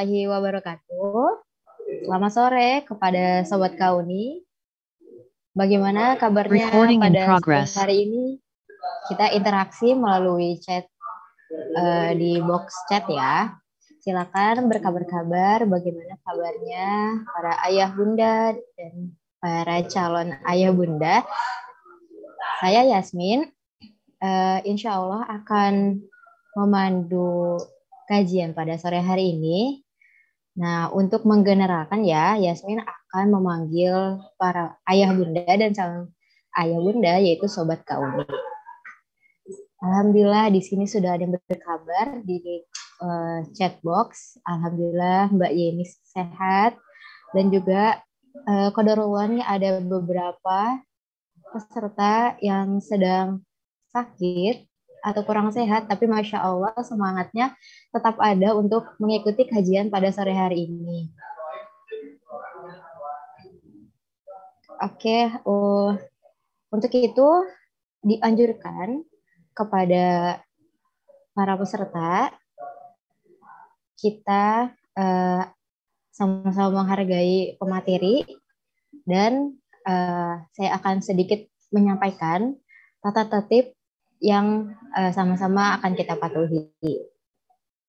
warahmatullahi wabarakatuh. Selamat sore kepada Sobat Kauni. Bagaimana kabarnya Recording in pada sore progress. hari ini? Kita interaksi melalui chat di box chat ya. Silakan berkabar-kabar bagaimana kabarnya para ayah bunda dan para calon ayah bunda. Saya Yasmin. Insya Allah akan memandu kajian pada sore hari ini. Nah, untuk menggeneralkan ya, Yasmin akan memanggil para ayah bunda dan calon ayah bunda, yaitu Sobat Kauni. Alhamdulillah di sini sudah ada yang berkabar di chat box. Alhamdulillah Mbak Yeni sehat. Dan juga qadarullahnya ada beberapa peserta yang sedang sakit atau kurang sehat, tapi Masya Allah semangatnya tetap ada untuk mengikuti kajian pada sore hari ini. Oke, untuk itu dianjurkan kepada para peserta kita sama-sama menghargai pemateri dan saya akan sedikit menyampaikan tata tertib yang sama-sama akan kita patuhi.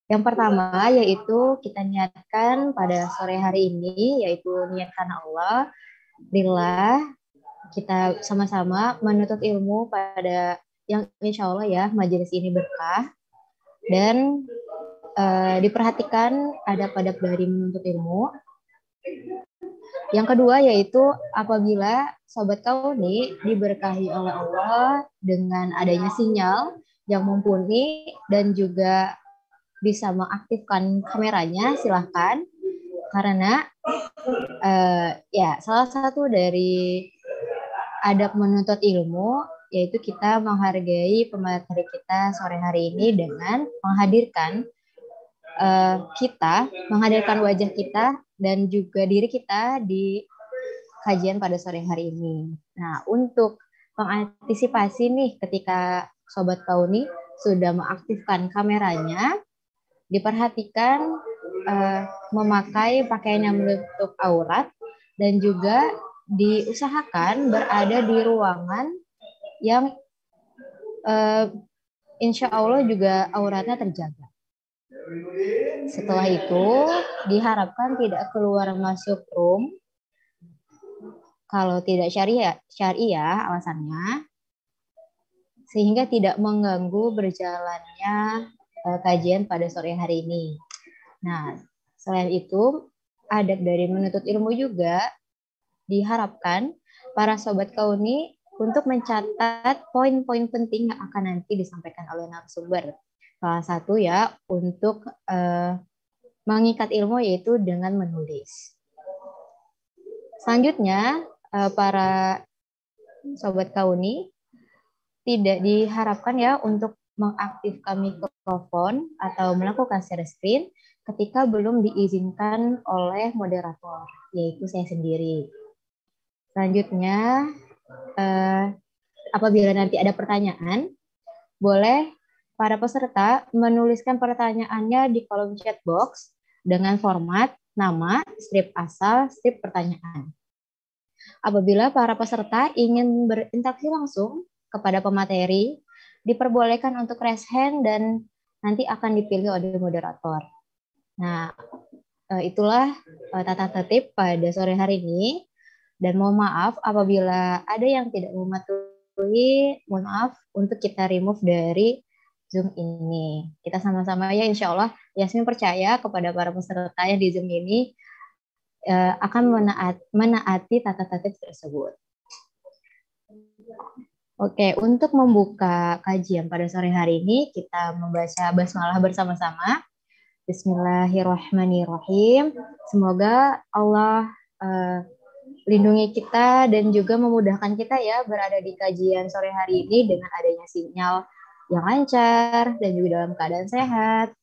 Yang pertama yaitu kita niatkan pada sore hari ini, yaitu niat karena Allah, lillah, kita sama-sama menuntut ilmu pada yang insya Allah ya majelis ini berkah dan diperhatikan adab-adab dari menuntut ilmu. Yang kedua yaitu apabila Sobat Kauni diberkahi oleh Allah dengan adanya sinyal yang mumpuni dan juga bisa mengaktifkan kameranya, silahkan. Karena ya salah satu dari adab menuntut ilmu yaitu kita menghargai pemateri kita sore hari ini dengan menghadirkan menghadirkan wajah kita dan juga diri kita di kajian pada sore hari ini. Nah, untuk mengantisipasi nih ketika Sobat Kauni sudah mengaktifkan kameranya, diperhatikan memakai pakaian yang menutup aurat dan juga diusahakan berada di ruangan yang insya Allah juga auratnya terjaga. Setelah itu diharapkan tidak keluar masuk room kalau tidak syariah alasannya, sehingga tidak mengganggu berjalannya kajian pada sore hari ini. Nah, selain itu adab dari menuntut ilmu juga diharapkan para Sobat Kauni untuk mencatat poin-poin penting yang akan nanti disampaikan oleh narasumber. Salah satu ya untuk mengikat ilmu yaitu dengan menulis. Selanjutnya para Sobat Kauni tidak diharapkan ya untuk mengaktifkan mikrofon atau melakukan share screen ketika belum diizinkan oleh moderator, yaitu saya sendiri. Selanjutnya, apabila nanti ada pertanyaan, boleh para peserta menuliskan pertanyaannya di kolom chat box dengan format nama, strip asal, strip pertanyaan. Apabila para peserta ingin berinteraksi langsung kepada pemateri, diperbolehkan untuk raise hand dan nanti akan dipilih oleh moderator. Nah, itulah tata tertib pada sore hari ini. Dan mohon maaf apabila ada yang tidak mematuhi, mohon maaf untuk kita remove dari Zoom ini. Kita sama-sama ya insya Allah, Yasmin percaya kepada para peserta yang di Zoom ini akan menaati tata tertib tersebut. Oke, untuk membuka kajian pada sore hari ini, kita membaca basmalah bersama-sama. Bismillahirrahmanirrahim. Semoga Allah lindungi kita dan juga memudahkan kita ya berada di kajian sore hari ini dengan adanya sinyal yang lancar dan juga dalam keadaan sehat.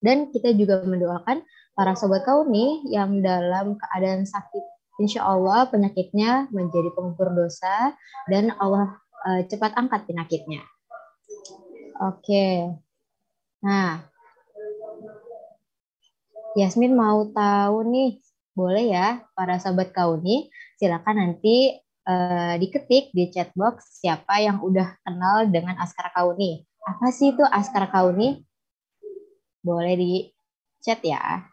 Dan kita juga mendoakan para Sobat Kauni yang dalam keadaan sakit, insya Allah penyakitnya menjadi pengukur dosa dan Allah cepat angkat penyakitnya. Oke. Nah, Yasmin mau tahu nih, boleh ya para sahabat Kauni, silakan nanti diketik di chat box siapa yang udah kenal dengan Askara Kauni. Apa sih itu Askara Kauni? Boleh di chat ya.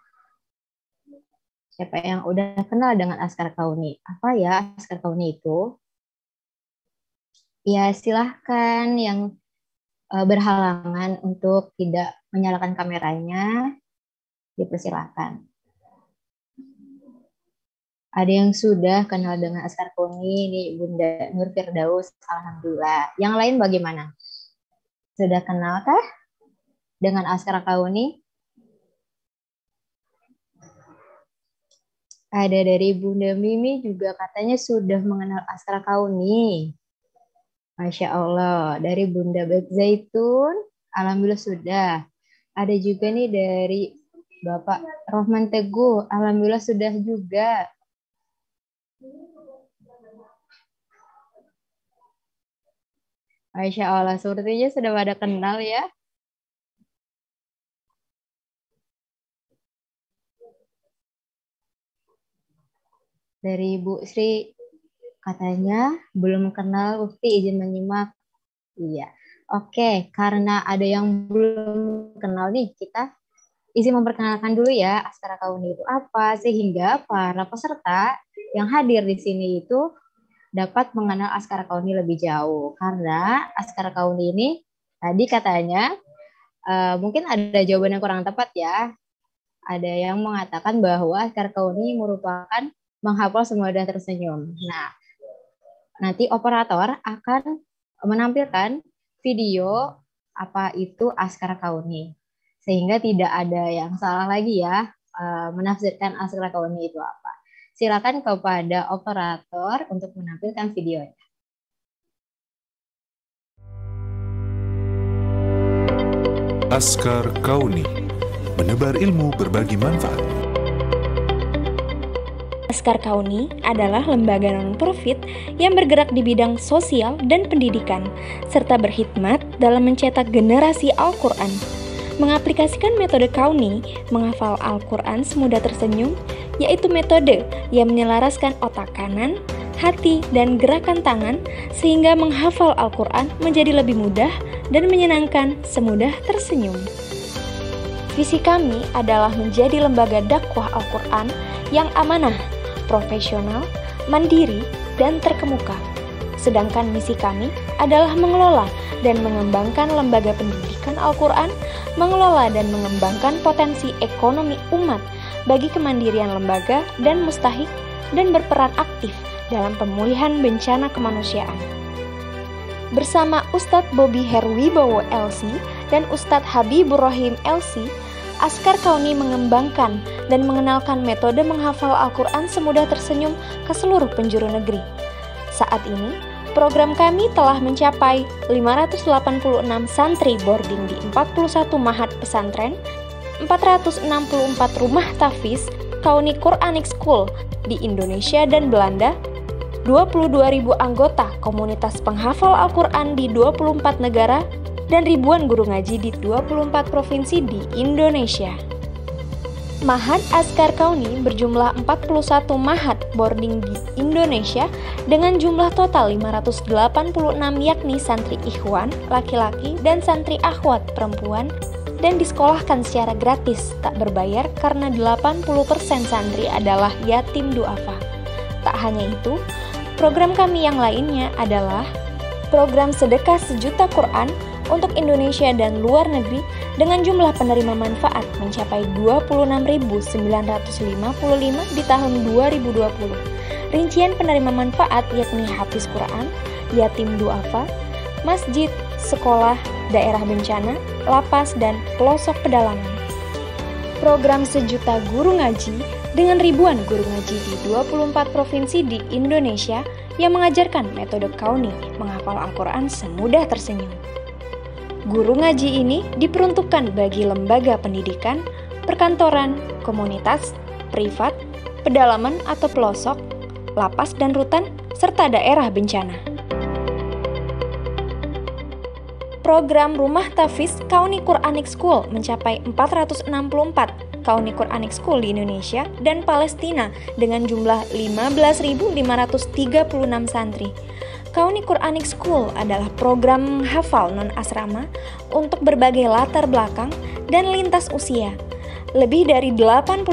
Siapa yang udah kenal dengan Askara Kauni? Apa ya Askara Kauni itu? Ya silahkan yang berhalangan untuk tidak menyalakan kameranya, dipersilakan. Ada yang sudah kenal dengan Askar Kauni, ini Bunda Nur Firdaus, alhamdulillah. Yang lain bagaimana? Sudah kenalkah dengan Askar Kauni? Ada dari Bunda Mimi juga katanya sudah mengenal Askar Kauni. Masya Allah. Dari Bunda Bek Zaitun, alhamdulillah sudah. Ada juga nih dari Bapak Rohman Teguh, alhamdulillah sudah juga. Masya Allah, sepertinya sudah pada kenal ya. Dari Bu Sri, katanya belum kenal, Ukti izin menyimak. Iya. Oke, karena ada yang belum kenal nih, kita izin memperkenalkan dulu ya Askara Kauni itu apa, sehingga para peserta yang hadir di sini itu dapat mengenal Askara Kauni lebih jauh. Karena Askara Kauni ini tadi katanya mungkin ada jawaban yang kurang tepat ya. Ada yang mengatakan bahwa Askara Kauni merupakan menghafal semua dan tersenyum. Nah, nanti operator akan menampilkan video apa itu Askara Kauni. Sehingga tidak ada yang salah lagi ya menafsirkan Askara Kauni itu apa. Silakan kepada operator untuk menampilkan videonya. Askar Kauni, menebar ilmu berbagi manfaat. Askar Kauni adalah lembaga non-profit yang bergerak di bidang sosial dan pendidikan, serta berkhidmat dalam mencetak generasi Al-Quran. Mengaplikasikan metode Kauni, menghafal Al-Quran semudah tersenyum, yaitu metode yang menyelaraskan otak kanan, hati, dan gerakan tangan, sehingga menghafal Al-Quran menjadi lebih mudah dan menyenangkan semudah tersenyum. Visi kami adalah menjadi lembaga dakwah Al-Quran yang amanah, profesional, mandiri, dan terkemuka. Sedangkan misi kami adalah mengelola dan mengembangkan lembaga pendidikan Al-Quran, mengelola dan mengembangkan potensi ekonomi umat bagi kemandirian lembaga dan mustahik, dan berperan aktif dalam pemulihan bencana kemanusiaan. Bersama Ustadz Bobby Herwibowo LC dan Ustadz Habibur Rahim LC, Askar Kauni mengembangkan dan mengenalkan metode menghafal Al-Quran semudah tersenyum ke seluruh penjuru negeri. Saat ini, program kami telah mencapai 586 santri boarding di 41 mahat pesantren, 464 rumah tahfiz Kauni Quranic School di Indonesia dan Belanda, 22.000 anggota komunitas penghafal Al-Quran di 24 negara, dan ribuan guru ngaji di 24 provinsi di Indonesia. Mahat Askar Kauni berjumlah 41 mahat boarding di Indonesia dengan jumlah total 586 yakni santri ikhwan laki-laki dan santri akhwat perempuan, dan disekolahkan secara gratis tak berbayar karena 80% santri adalah yatim duafa. Tak hanya itu, program kami yang lainnya adalah program sedekah sejuta Quran untuk Indonesia dan luar negeri dengan jumlah penerima manfaat mencapai 26.955 di tahun 2020. Rincian penerima manfaat yakni hafiz Quran, yatim duafa, masjid, sekolah, daerah bencana, lapas, dan pelosok pedalaman. Program sejuta guru ngaji dengan ribuan guru ngaji di 24 provinsi di Indonesia yang mengajarkan metode Kauni menghafal Al-Quran semudah tersenyum. Guru ngaji ini diperuntukkan bagi lembaga pendidikan, perkantoran, komunitas, privat, pedalaman atau pelosok, lapas dan rutan, serta daerah bencana. Program Rumah Tahfiz Kauni Quranic School mencapai 464 Kauni Quranic School di Indonesia dan Palestina dengan jumlah 15.536 santri. Kauni Quranic School adalah program hafal non-asrama untuk berbagai latar belakang dan lintas usia. Lebih dari 80%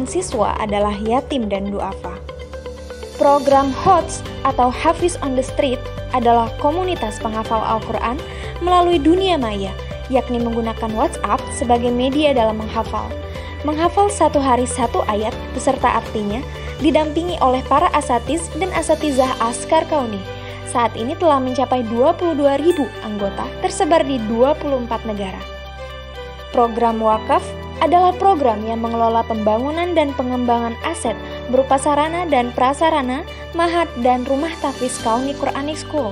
siswa adalah yatim dan duafa. Program HOTS atau Hafiz on the Street adalah komunitas penghafal Al-Quran melalui dunia maya, yakni menggunakan WhatsApp sebagai media dalam menghafal. Menghafal satu hari satu ayat beserta artinya didampingi oleh para asatiz dan asatizah Askar Kauni. Saat ini telah mencapai 22.000 anggota tersebar di 24 negara. Program wakaf adalah program yang mengelola pembangunan dan pengembangan aset berupa sarana dan prasarana, mahat dan rumah tahfiz Kauni Quranic School.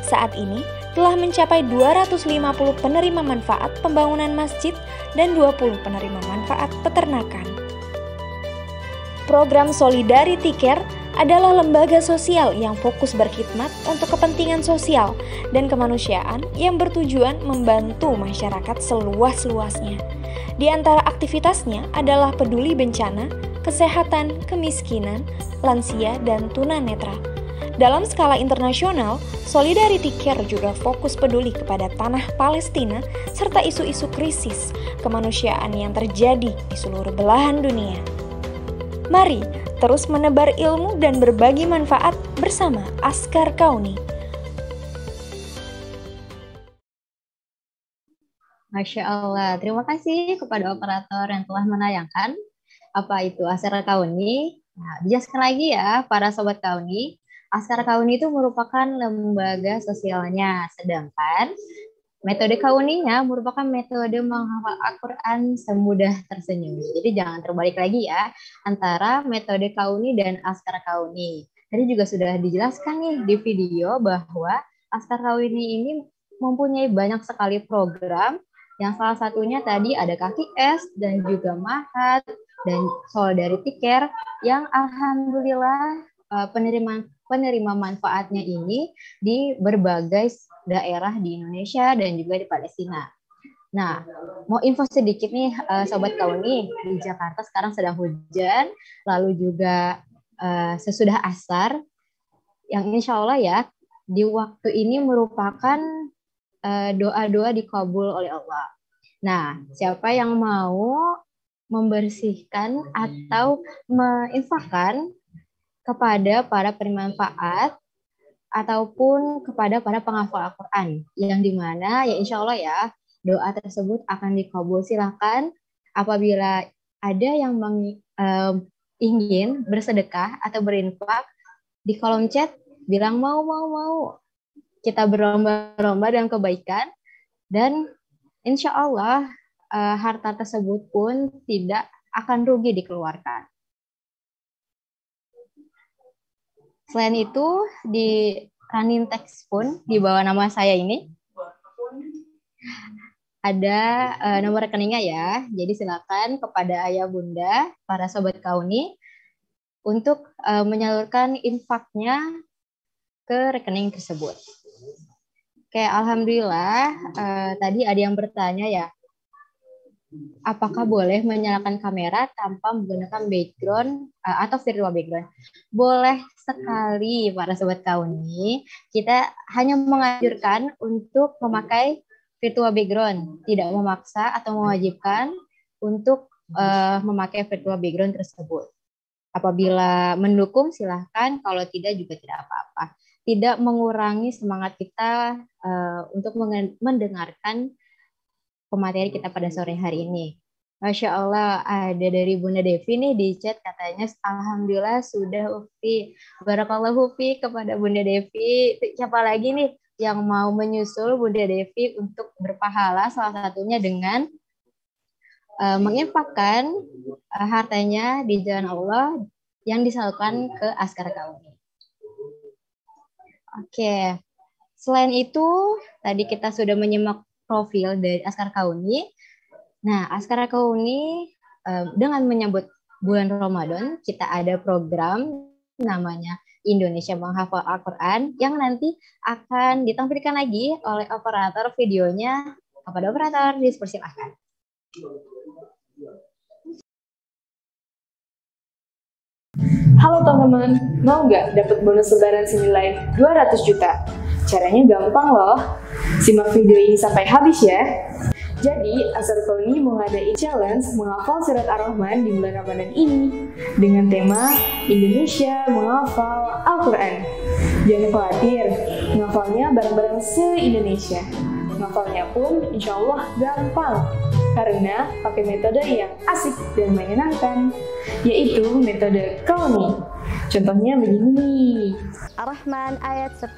Saat ini telah mencapai 250 penerima manfaat pembangunan masjid dan 20 penerima manfaat peternakan. Program Solidarity Care adalah lembaga sosial yang fokus berkhidmat untuk kepentingan sosial dan kemanusiaan yang bertujuan membantu masyarakat seluas-luasnya. Di antara aktivitasnya adalah peduli bencana, kesehatan, kemiskinan, lansia, dan tunanetra. Dalam skala internasional, Solidarity Care juga fokus peduli kepada tanah Palestina serta isu-isu krisis kemanusiaan yang terjadi di seluruh belahan dunia. Mari terus menebar ilmu dan berbagi manfaat bersama Askar Kauni. Masya Allah, terima kasih kepada operator yang telah menayangkan apa itu Askar Kauni. Nah, dijelaskan lagi ya para sobat Kauni, Askar Kauni itu merupakan lembaga sosialnya, sedangkan metode Kauninya merupakan metode menghafal Al-Quran semudah tersenyum. Jadi jangan terbalik lagi ya antara metode Kauni dan Askar Kauni. Tadi juga sudah dijelaskan nih di video bahwa Askar Kauni ini mempunyai banyak sekali program yang salah satunya tadi ada Kaki Es dan juga Mahat dan Solidarity Care yang alhamdulillah penerima manfaatnya ini di berbagai daerah di Indonesia dan juga di Palestina. Nah, mau info sedikit nih Sobat Kauni, di Jakarta sekarang sedang hujan, lalu juga sesudah asar, yang insya Allah ya, di waktu ini merupakan doa-doa dikabul oleh Allah. Nah, siapa yang mau membersihkan atau menginfakkan kepada para penerima manfaat ataupun kepada para penghafal Al-Quran, yang dimana ya insya Allah ya doa tersebut akan dikabul. Silahkan apabila ada yang ingin bersedekah atau berinfak di kolom chat bilang mau. Kita berlomba-lomba dalam kebaikan dan insya Allah harta tersebut pun tidak akan rugi dikeluarkan. Selain itu, di running text pun di bawah nama saya ini ada nomor rekeningnya ya. Jadi silakan kepada ayah bunda, para sobat Kauni untuk menyalurkan infaknya ke rekening tersebut. Oke, alhamdulillah tadi ada yang bertanya ya, apakah boleh menyalakan kamera tanpa menggunakan background atau virtual background? Boleh sekali para sobat Kauni. Kita hanya menganjurkan untuk memakai virtual background, tidak memaksa atau mewajibkan untuk memakai virtual background tersebut. Apabila mendukung silahkan, kalau tidak juga tidak apa-apa. Tidak mengurangi semangat kita untuk mendengarkan pemateri kita pada sore hari ini. Masya Allah, ada dari Bunda Devi nih di chat katanya, alhamdulillah sudah Ufi. Barakallahu Ufi kepada Bunda Devi. Siapa lagi nih yang mau menyusul Bunda Devi untuk berpahala, salah satunya dengan menginfakkan hartanya di jalan Allah yang disalurkan ke Askar Kauni. Oke, selain itu tadi kita sudah menyimak profil dari Askar Kauni. Nah, Askar Kauni dengan menyambut bulan Ramadan, kita ada program namanya Indonesia Menghafal Al-Quran yang nanti akan ditampilkan lagi oleh operator videonya. Kepada operator, dipersilakan. Halo teman-teman, mau nggak dapat bonus lebaran senilai 200 juta? Caranya gampang loh. Simak video ini sampai habis ya. Jadi, Asar Kauni mau ngadain challenge menghafal surat Ar-Rahman di bulan Ramadan ini dengan tema Indonesia menghafal Al-Quran. Jangan khawatir, menghafalnya bareng-bareng se-Indonesia. Menghafalnya pun insya Allah gampang karena pakai metode yang asik dan menyenangkan, yaitu metode Kauni. Contohnya begini nih. Ar-Rahman ayat 10.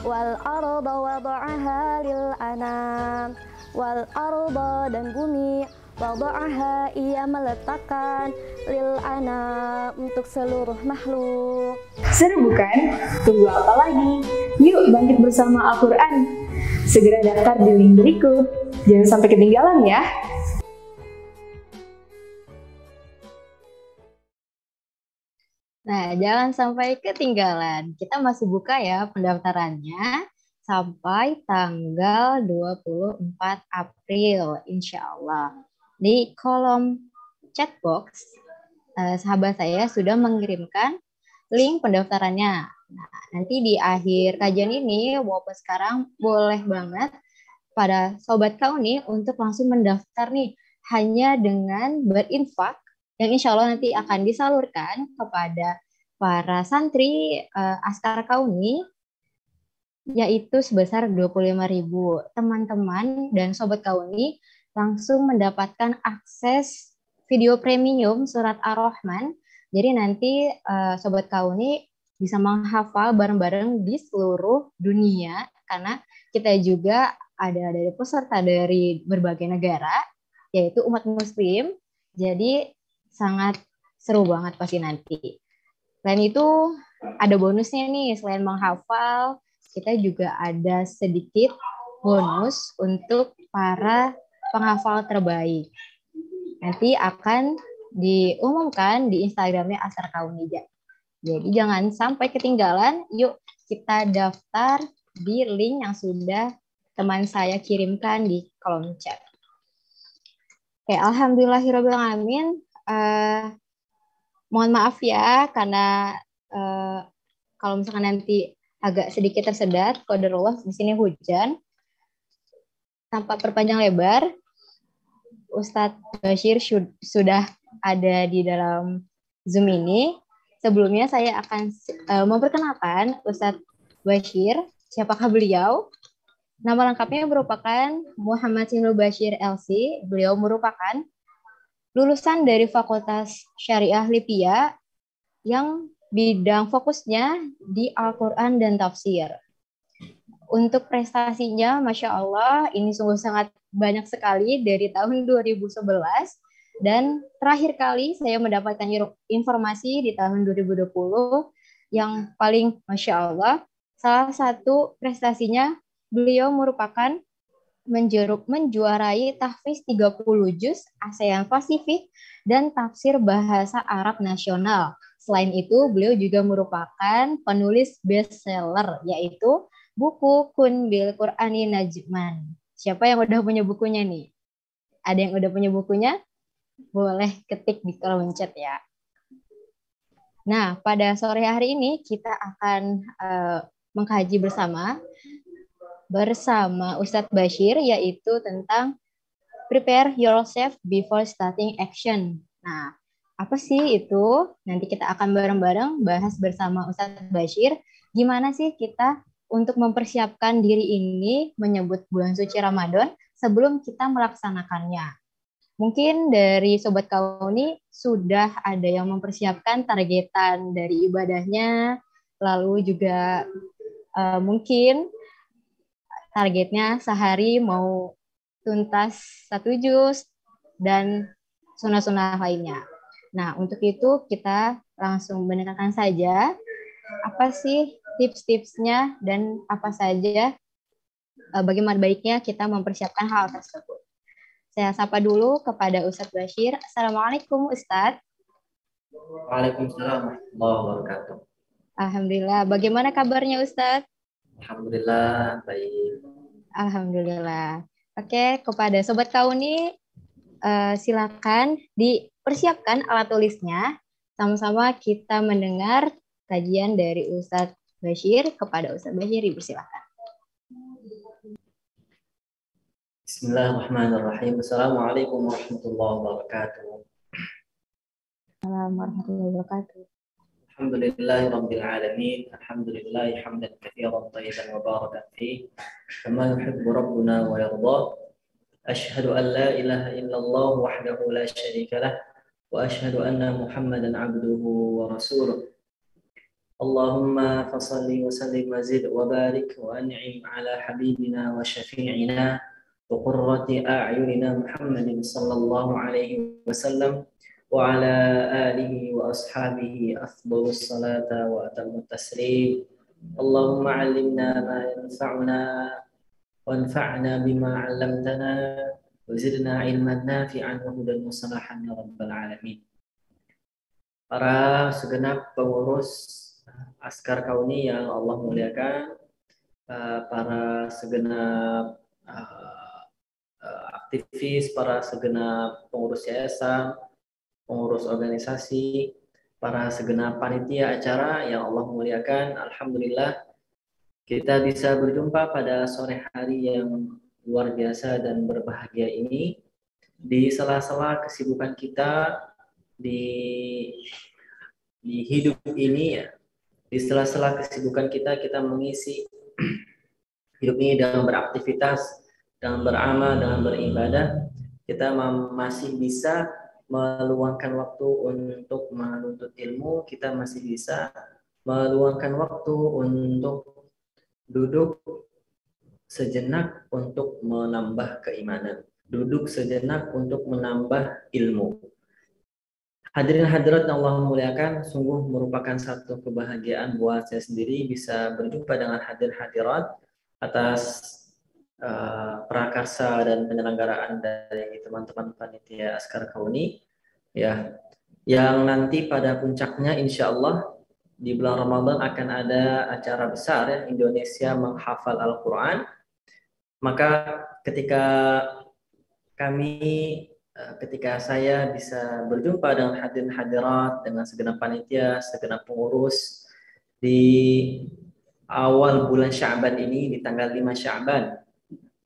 Wal arda wada'aha lil anam. Wal arda dan bumi wada'aha ia meletakkan lil anam untuk seluruh makhluk. Seru bukan? Tunggu apa lagi? Yuk bangkit bersama Al-Quran. Segera daftar di link berikut. Jangan sampai ketinggalan ya. Nah, jangan sampai ketinggalan. Kita masih buka ya pendaftarannya sampai tanggal 24 April, insya Allah. Di kolom chatbox, sahabat saya sudah mengirimkan link pendaftarannya. Nah, nanti di akhir kajian ini, walaupun sekarang boleh banget pada Sobat Kauni untuk langsung mendaftar nih, hanya dengan berinfak yang insya Allah nanti akan disalurkan kepada para santri Askar Kauni, yaitu sebesar 25.000. Teman-teman dan Sobat Kauni langsung mendapatkan akses video premium surat Ar-Rahman. Jadi nanti Sobat Kauni bisa menghafal bareng-bareng di seluruh dunia, karena kita juga ada dari peserta dari berbagai negara, yaitu umat muslim. Jadi sangat seru banget pasti nanti. Selain itu ada bonusnya nih, selain menghafal, kita juga ada sedikit bonus untuk para penghafal terbaik. Nanti akan diumumkan di Instagramnya Asar Kauni. Jadi jangan sampai ketinggalan, yuk kita daftar di link yang sudah teman saya kirimkan di kolom chat. Oke, alhamdulillahirrahmanirrahim. Mohon maaf ya, karena kalau misalkan nanti agak sedikit tersedat, qadarullah di sini hujan. Tanpa perpanjang lebar, Ustadz Bashir sudah ada di dalam Zoom ini. Sebelumnya saya akan memperkenalkan Ustadz Bashir. Siapakah beliau? Nama lengkapnya merupakan Muhammad Sinul Bashir LC. Beliau merupakan lulusan dari Fakultas Syariah Lipia yang bidang fokusnya di Al-Quran dan Tafsir. Untuk prestasinya, Masya Allah, ini sungguh sangat banyak sekali dari tahun 2011. Dan terakhir kali saya mendapatkan informasi di tahun 2020 yang paling Masya Allah, salah satu prestasinya beliau merupakan menjuarai tahfiz 30 juz ASEAN Pasifik dan tafsir bahasa Arab nasional. Selain itu, beliau juga merupakan penulis bestseller, yaitu buku Kun Bil Qur'ani Najman. Siapa yang udah punya bukunya nih? Ada yang udah punya bukunya? Boleh ketik di kolom chat ya. Nah, pada sore hari ini kita akan mengkaji bersama Ustadz Bashir, yaitu tentang prepare yourself before starting action. Nah, apa sih itu? Nanti kita akan bareng-bareng bahas bersama Ustadz Bashir, gimana sih kita untuk mempersiapkan diri ini menyebut bulan suci Ramadan sebelum kita melaksanakannya. Mungkin dari Sobat Kauni sudah ada yang mempersiapkan targetan dari ibadahnya, lalu juga mungkin targetnya sehari mau tuntas 1 juz dan sunnah-sunnah lainnya. Nah, untuk itu kita langsung mendengarkan saja apa sih tips-tipsnya dan apa saja bagaimana baiknya kita mempersiapkan hal tersebut. Saya sapa dulu kepada Ustadz Bashir. Assalamualaikum Ustadz. Waalaikumsalam warahmatullahi wabarakatuh. Alhamdulillah. Bagaimana kabarnya Ustadz? Alhamdulillah baik. Alhamdulillah. Oke, kepada Sobat Kauni silakan dipersiapkan alat tulisnya sama-sama kita mendengar kajian dari Ustadz Bashir. Kepada Ustadz Bashir, dipersilakan. Bismillahirrahmanirrahim. Assalamualaikum warahmatullahi wabarakatuh. Assalamualaikum warahmatullahi wabarakatuh. Alhamdulillahi rabbil alamin. Alhamdulillahi hamdan katsiran thayyiban mubarakan fihi kama yuhibbu rabbuna wa yarda. Asyhadu an la ilaha illallah wahdahu la syarika lah wa asyhadu anna Muhammadan abduhu wa rasuluh. Allahumma fasalli wa sallim wa zid wa barik wa an'im ala habibina wa syafi'ina wa qurrati a'yunina Muhammadin sallallahu alaihi wasallam wa ala alihi wa ashabihi afdhalus salata wa atamut taslim. Allahumma 'allimna ma yanfa'una wanfa'na bima 'allamtana wa zidna 'ilman nafi'an wa hudan wa salahan ya rabbal alamin. Para segenap pengurus Askar Kauni yang Allah muliakan, para segenap aktivis, para segenap pengurus yayasan, pengurus organisasi, para segenap panitia acara yang Allah muliakan. Alhamdulillah kita bisa berjumpa pada sore hari yang luar biasa dan berbahagia ini di sela-sela kesibukan kita di hidup ini ya. Di sela-sela kesibukan kita mengisi hidup ini dengan beraktivitas, dengan beramal, dengan beribadah. Kita masih bisa meluangkan waktu untuk menuntut ilmu. Kita masih bisa meluangkan waktu untuk duduk sejenak untuk menambah keimanan. Duduk sejenak untuk menambah ilmu. Hadirin hadirat yang Allah muliakan, sungguh merupakan satu kebahagiaan buat saya sendiri bisa berjumpa dengan hadirin hadirat atas prakarsa dan penyelenggaraan dari teman-teman panitia Askar Kauni ya, yang nanti pada puncaknya insya Allah di bulan Ramadan akan ada acara besar ya, Indonesia menghafal Al-Quran. Maka ketika saya bisa berjumpa dengan hadirin hadirat, dengan segenap panitia, segenap pengurus di awal bulan Sya'ban ini, di tanggal 5 Sya'ban.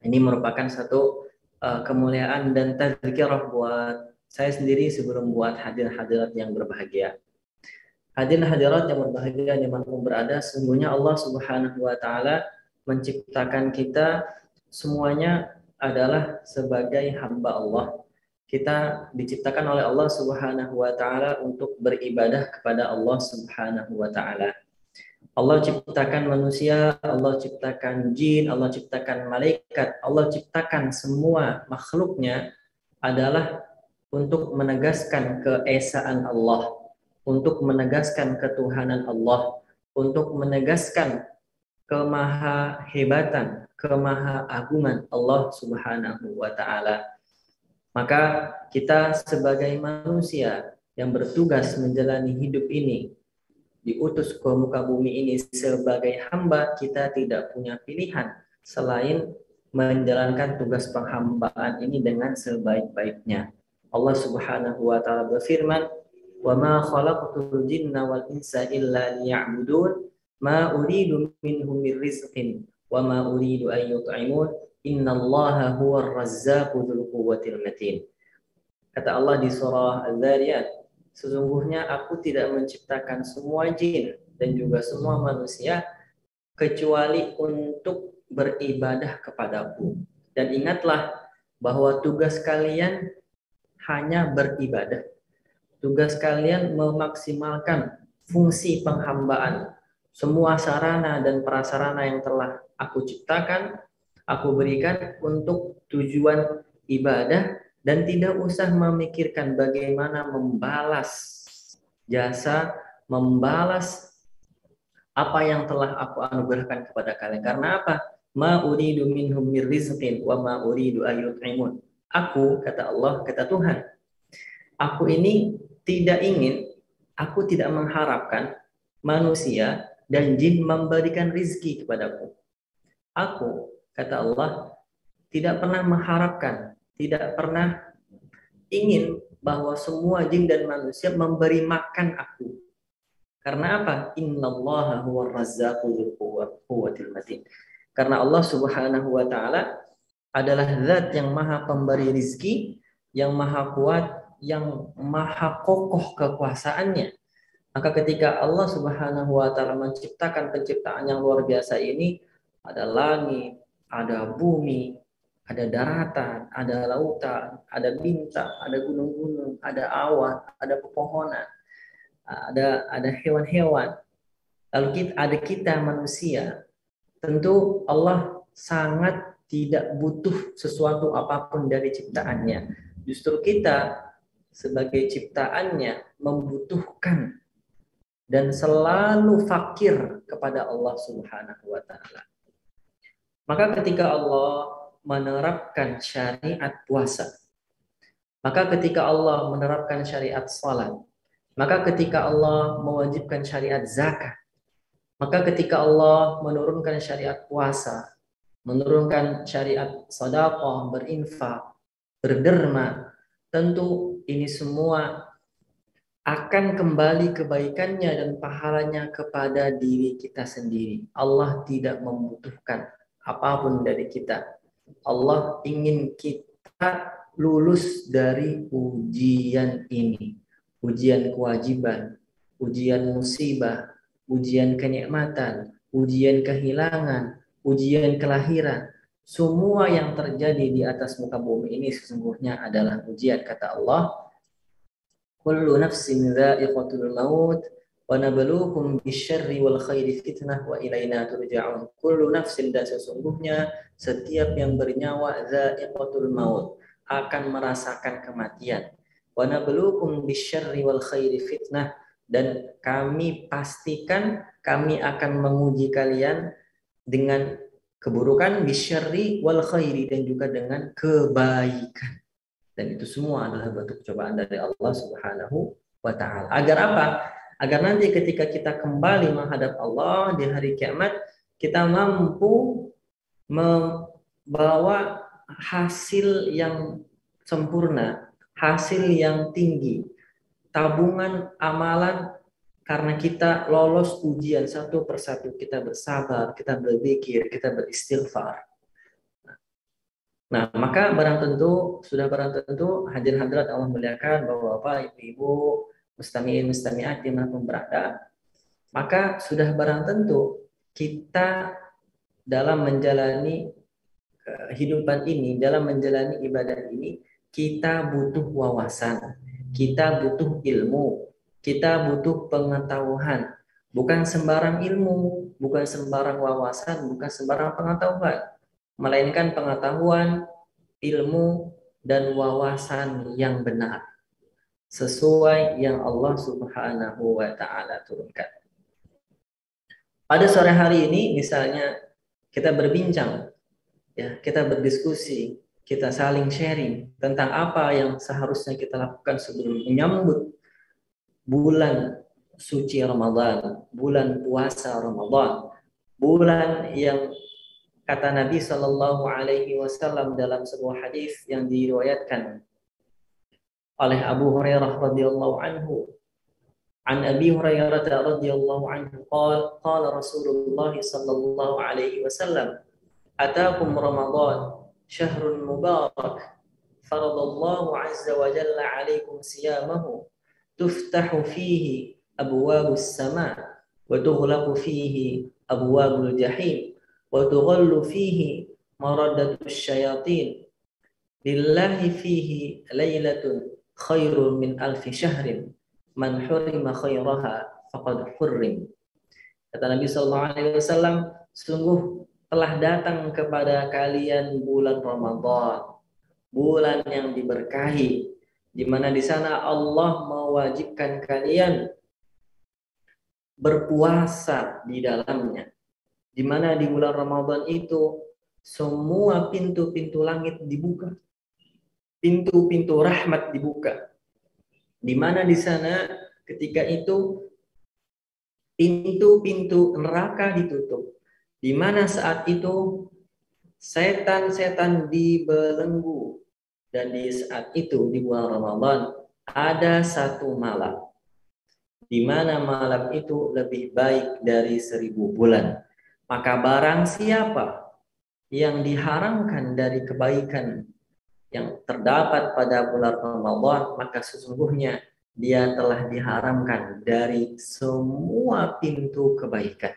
Ini merupakan satu kemuliaan dan tazkirah buat saya sendiri sebelum buat hadirin hadirat yang berbahagia. Hadirin hadirat yang berbahagia dimanapun berada, sesungguhnya Allah Subhanahu wa Ta'ala menciptakan kita semuanya adalah sebagai hamba Allah. Kita diciptakan oleh Allah Subhanahu wa Ta'ala untuk beribadah kepada Allah Subhanahu wa Ta'ala. Allah ciptakan manusia, Allah ciptakan jin, Allah ciptakan malaikat, Allah ciptakan semua makhluknya adalah untuk menegaskan keesaan Allah, untuk menegaskan ketuhanan Allah, untuk menegaskan kemahahebatan, kemahaagungan Allah Subhanahu wa Ta'ala. Maka kita sebagai manusia yang bertugas menjalani hidup ini, diutus ke muka bumi ini sebagai hamba, kita tidak punya pilihan selain menjalankan tugas penghambaan ini dengan sebaik-baiknya. Allah Subhanahu wa Ta'ala berfirman, "Wa ma khalaqtul jinna wal insa illa liya'budun, ma uridu minhum min rizqin, wa ma uridu an yut'imun. Innallaha huwar razzaqu dzul quwwatil matin." Kata Allah di surah Al-Dzariyat, sesungguhnya aku tidak menciptakan semua jin dan juga semua manusia kecuali untuk beribadah kepadaku. Dan ingatlah bahwa tugas kalian hanya beribadah. Tugas kalian memaksimalkan fungsi penghambaan. Semua sarana dan prasarana yang telah aku ciptakan, aku berikan untuk tujuan ibadah dan tidak usah memikirkan bagaimana membalas jasa, membalas apa yang telah aku anugerahkan kepada kalian. Karena apa? Ma uridu minhum mir rizqin wa ma uridu ayyut'imun. Aku, kata Allah, kata Tuhan, aku ini tidak ingin, aku tidak mengharapkan manusia dan jin memberikan rizki kepadaku. Aku, kata Allah, tidak pernah mengharapkan, tidak pernah ingin bahwa semua jin dan manusia memberi makan aku. Karena apa? Innallaha huwar razzaqu dzul quwwatil matin. Karena Allah Subhanahu wa taala adalah zat yang maha pemberi rizki, yang maha kuat, yang maha kokoh kekuasaannya. Maka ketika Allah Subhanahu wa taala menciptakan penciptaan yang luar biasa ini, ada langit, ada bumi, ada daratan, ada lautan, ada bintang, ada gunung-gunung, ada awan, ada pepohonan, ada hewan-hewan. Lalu ada kita manusia. Tentu Allah sangat tidak butuh sesuatu apapun dari ciptaannya. Justru kita sebagai ciptaannya membutuhkan dan selalu fakir kepada Allah Subhanahu wa taala. Maka ketika Allah menerapkan syariat puasa, maka ketika Allah menerapkan syariat salat, maka ketika Allah mewajibkan syariat zakat, maka ketika Allah menurunkan syariat puasa, menurunkan syariat sedekah, berinfak, berderma, tentu ini semua akan kembali kebaikannya dan pahalanya kepada diri kita sendiri. Allah tidak membutuhkan apapun dari kita. Allah ingin kita lulus dari ujian ini. Ujian kewajiban, ujian musibah, ujian kenikmatan, ujian kehilangan, ujian kelahiran. Semua yang terjadi di atas muka bumi ini sesungguhnya adalah ujian, kata Allah. Kullu nafsin dha'iqatul maut wa nabluukum bisyarri wal khairi fitnah wa ilaina turja'un. Kullu nafsin, dan sesungguhnya setiap yang bernyawa, dha'iqatul maut, akan merasakan kematian. Wa nabluukum bisyarri wal khairi fitnah, dan kami pastikan kami akan menguji kalian dengan keburukan, bisyarri wal khairi, dan juga dengan kebaikan. Dan itu semua adalah bentuk cobaan dari Allah Subhanahu wa taala. Agar apa? Agar nanti ketika kita kembali menghadap Allah di hari kiamat, kita mampu membawa hasil yang sempurna, hasil yang tinggi, tabungan amalan, karena kita lolos ujian satu persatu. Kita bersabar, kita berzikir, kita beristighfar. Nah, maka barang tentu hadirin hadirat Allah muliakan, Bapak-bapak, Ibu-ibu, mustami'in mustami'at dimanapun berada, maka sudah barang tentu kita dalam menjalani kehidupan ini, dalam menjalani ibadah ini, kita butuh wawasan, kita butuh ilmu, kita butuh pengetahuan. Bukan sembarang ilmu, bukan sembarang wawasan, bukan sembarang pengetahuan, melainkan pengetahuan, ilmu, dan wawasan yang benar sesuai yang Allah Subhanahu wa taala turunkan. Pada sore hari ini misalnya kita berbincang, ya, kita berdiskusi, kita saling sharing tentang apa yang seharusnya kita lakukan sebelum menyambut bulan suci Ramadan, bulan puasa Ramadan, bulan yang kata Nabi Shallallahu Alaihi Wasallam dalam sebuah hadis yang diriwayatkan oleh Abu Hurairah radhiyallahu anhu, an Abi Hurairah radhiyallahu anhu qala Rasulullah sallallahu alaihi wasallam, atakum Ramadan syahrun mubarak faradallahu azza wa jalla alaikum siyamahu tuftahu fihi abwabus sama wa tughlaqu fihi abwabul jahim wa tughallu fihi maradatus syayatin lillahi fihi lailatun khairun min alfi syahrin man hurima khairaha faqad hurrim. Kata Nabi sallallahu alaihi wasallam, sungguh telah datang kepada kalian bulan Ramadan, bulan yang diberkahi, di mana di sana Allah mewajibkan kalian berpuasa di dalamnya. Di mana di bulan Ramadan itu semua pintu-pintu langit dibuka, pintu-pintu rahmat dibuka. Di mana di sana ketika itu pintu-pintu neraka ditutup. Di mana saat itu setan-setan dibelenggu. Dan di saat itu di bulan Ramadan ada satu malam di mana malam itu lebih baik dari 1000 bulan. Maka barang siapa yang diharamkan dari kebaikan yang terdapat pada bulan Ramadan, maka sesungguhnya dia telah diharamkan dari semua pintu kebaikan.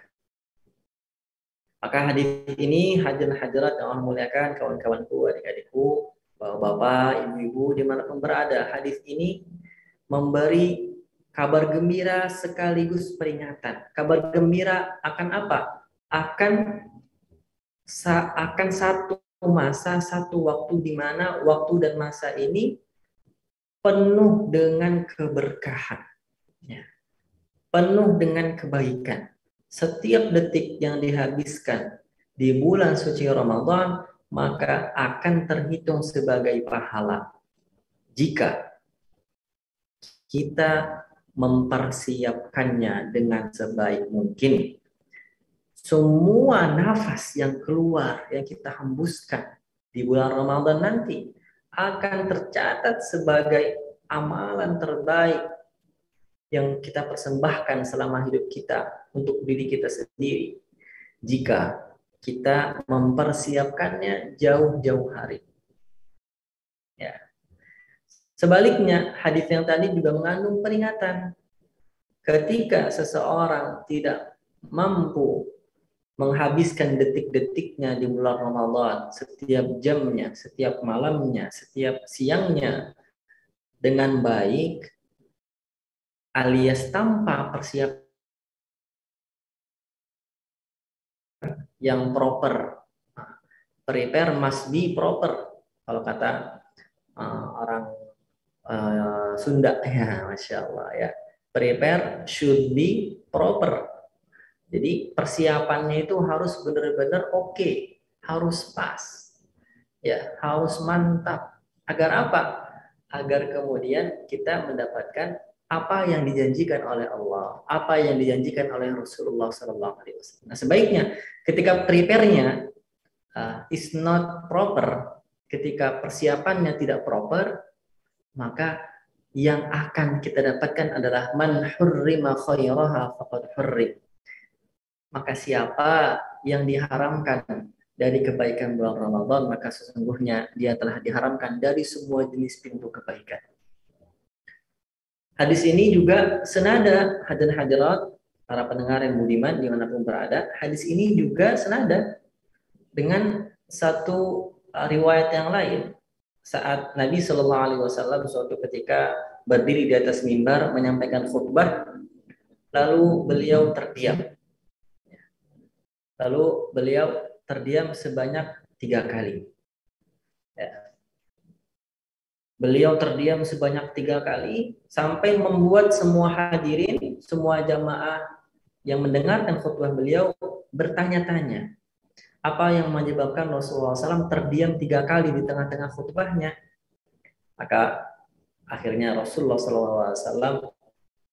Maka hadis ini, hadirin-hadirat yang Allah muliakan, kawan-kawanku, adik-adikku, bapak-bapak, ibu-ibu, dimanapun berada, hadis ini memberi kabar gembira sekaligus peringatan. Kabar gembira akan apa? Akan satu masa, satu waktu di mana waktu dan masa ini penuh dengan keberkahan, ya, penuh dengan kebaikan. Setiap detik yang dihabiskan di bulan suci Ramadan maka akan terhitung sebagai pahala jika kita mempersiapkannya dengan sebaik mungkin. Semua nafas yang keluar, yang kita hembuskan di bulan Ramadan nanti akan tercatat sebagai amalan terbaik yang kita persembahkan selama hidup kita untuk diri kita sendiri jika kita mempersiapkannya jauh-jauh hari. Ya. Sebaliknya, hadis yang tadi juga mengandung peringatan. Ketika seseorang tidak mampu menghabiskan detik-detiknya di bulan Ramadan, setiap jamnya, setiap malamnya, setiap siangnya dengan baik, alias tanpa persiapan yang proper. Prepare must be proper, kalau kata orang Sunda, ya, Masya Allah ya. Prepare should be proper. Jadi persiapannya itu harus benar-benar oke, harus pas, ya, harus mantap. Agar apa? Agar kemudian kita mendapatkan apa yang dijanjikan oleh Allah, apa yang dijanjikan oleh Rasulullah SAW. Nah, sebaiknya ketika prepare-nya is not proper, ketika persiapannya tidak proper, maka yang akan kita dapatkan adalah man hurrima khairaha faqad hurrim. Maka siapa yang diharamkan dari kebaikan bulan Ramadan, maka sesungguhnya dia telah diharamkan dari semua jenis pintu kebaikan. Hadis ini juga senada, hadirin hadirat, para pendengar yang budiman dimanapun berada. Hadis ini juga senada dengan satu riwayat yang lain. Saat Nabi Shallallahu Alaihi Wasallam suatu ketika berdiri di atas mimbar menyampaikan khutbah, lalu beliau terdiam. Lalu beliau terdiam sebanyak 3 kali. Ya. Beliau terdiam sebanyak 3 kali sampai membuat semua hadirin, semua jamaah yang mendengarkan khutbah beliau bertanya-tanya, apa yang menyebabkan Rasulullah SAW terdiam 3 kali di tengah-tengah khutbahnya. Maka akhirnya Rasulullah SAW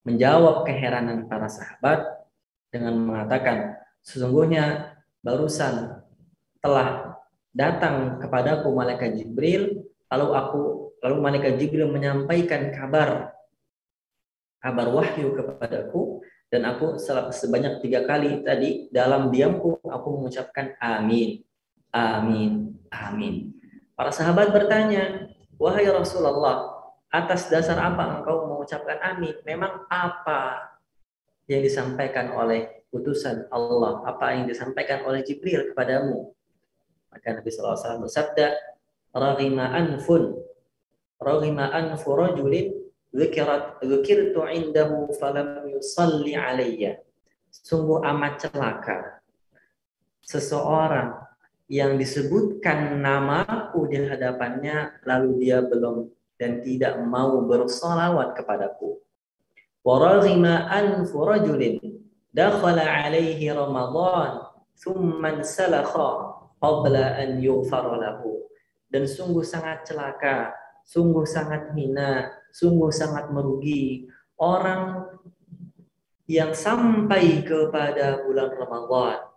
menjawab keheranan para sahabat dengan mengatakan, sesungguhnya barusan telah datang kepadaku malaikat Jibril, lalu malaikat Jibril menyampaikan kabar wahyu kepadaku, dan aku sebanyak 3 kali tadi dalam diamku aku mengucapkan amin, amin, amin. Para sahabat bertanya, wahai Rasulullah, atas dasar apa engkau mengucapkan amin? Memang apa yang disampaikan oleh utusan Allah, apa yang disampaikan oleh Jibril kepadamu? Maka Nabi SAW bersabda, raghima anfu rajulin dzukirtu indahu falam yusalli alayya. Sungguh amat celaka seseorang yang disebutkan namaku di hadapannya lalu dia belum dan tidak mau bersolawat kepadaku. Wa raghima anfu rajulin dakhala alaihi Ramadan thumma salakha qabla an yughfar lahu. Dan sungguh sangat celaka, sungguh sangat hina, sungguh sangat merugi orang yang sampai kepada bulan Ramadan,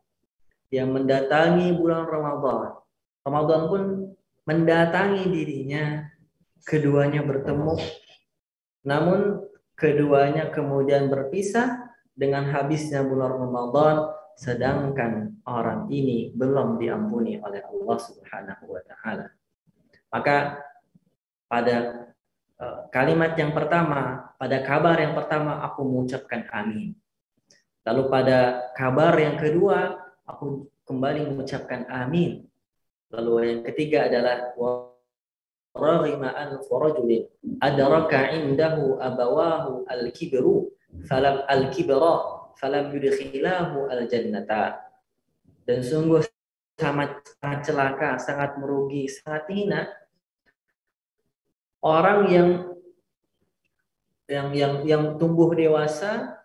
yang mendatangi bulan Ramadan. Ramadan pun mendatangi dirinya, keduanya bertemu, Namun keduanya kemudian berpisah dengan habisnya bulan Ramadan, sedangkan orang ini belum diampuni oleh Allah Subhanahu wa taala. Maka pada kalimat yang pertama, pada kabar yang pertama aku mengucapkan amin. Lalu pada kabar yang kedua aku kembali mengucapkan amin. Lalu yang ketiga adalah raghima an farajulin adraka indahu abawahu al-kibru falam yudkhilahu al-jannata. Dan sungguh sangat celaka, sangat merugi, sangat hina orang yang tumbuh dewasa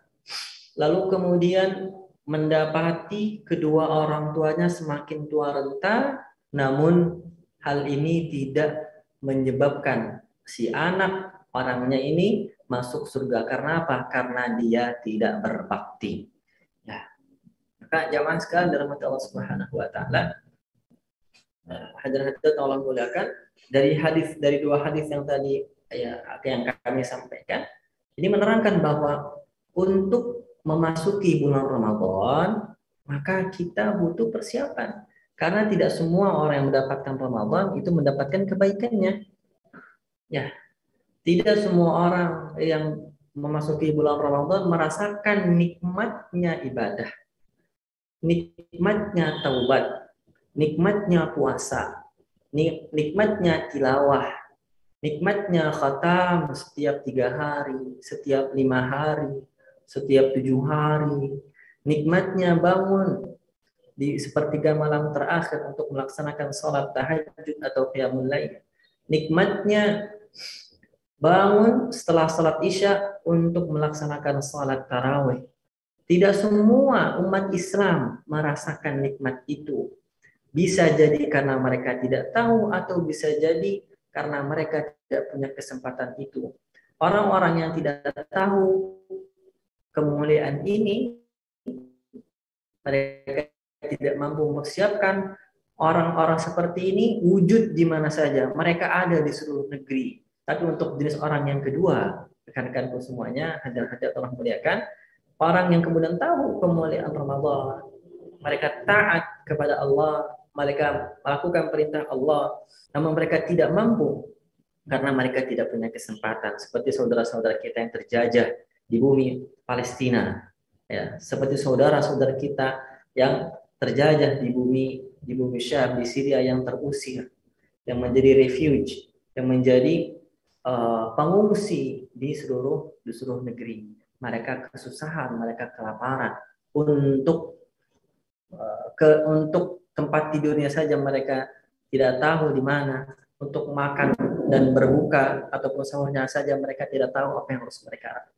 lalu kemudian mendapati kedua orang tuanya semakin tua renta, namun hal ini tidak menyebabkan si anak orangnya ini masuk surga. Karena apa? Karena dia tidak berbakti. Ya. Maka jamaah sekalian dirahmati Allah Subhanahu wa taala, hadirin Allah muliakan, dari dua hadis yang tadi yang kami sampaikan, ini menerangkan bahwa untuk memasuki bulan Ramadan maka kita butuh persiapan. Karena tidak semua orang yang mendapatkan Ramadan itu mendapatkan kebaikannya. Ya, tidak semua orang yang memasuki bulan Ramadan merasakan nikmatnya ibadah, nikmatnya taubat, nikmatnya puasa, nikmatnya tilawah, nikmatnya khatam setiap 3 hari, setiap 5 hari, setiap 7 hari, nikmatnya bangun di sepertiga malam terakhir untuk melaksanakan sholat tahajud atau qiyamul lail. Nikmatnya bangun setelah sholat isya untuk melaksanakan sholat tarawih. Tidak semua umat Islam merasakan nikmat itu. Bisa jadi karena mereka tidak tahu atau bisa jadi karena mereka tidak punya kesempatan itu. Orang-orang yang tidak tahu kemuliaan ini, mereka tidak mampu mempersiapkan. Orang-orang seperti ini wujud di mana saja, mereka ada di seluruh negeri. Tapi untuk jenis orang yang kedua, rekan-rekanku semuanya, hadirin Allah muliakan, orang yang kemudian tahu kemuliaan Ramadan, mereka taat kepada Allah, mereka melakukan perintah Allah, namun mereka tidak mampu karena mereka tidak punya kesempatan. Seperti saudara-saudara kita yang terjajah di bumi Palestina, ya, seperti saudara-saudara kita yang terjajah di bumi Syam, di Syria yang terusir, yang menjadi refuge, yang menjadi pengungsi di seluruh negeri. Mereka kesusahan, mereka kelaparan. Untuk tempat tidurnya saja mereka tidak tahu di mana. Untuk makan dan berbuka ataupun sahurnya saja mereka tidak tahu apa yang harus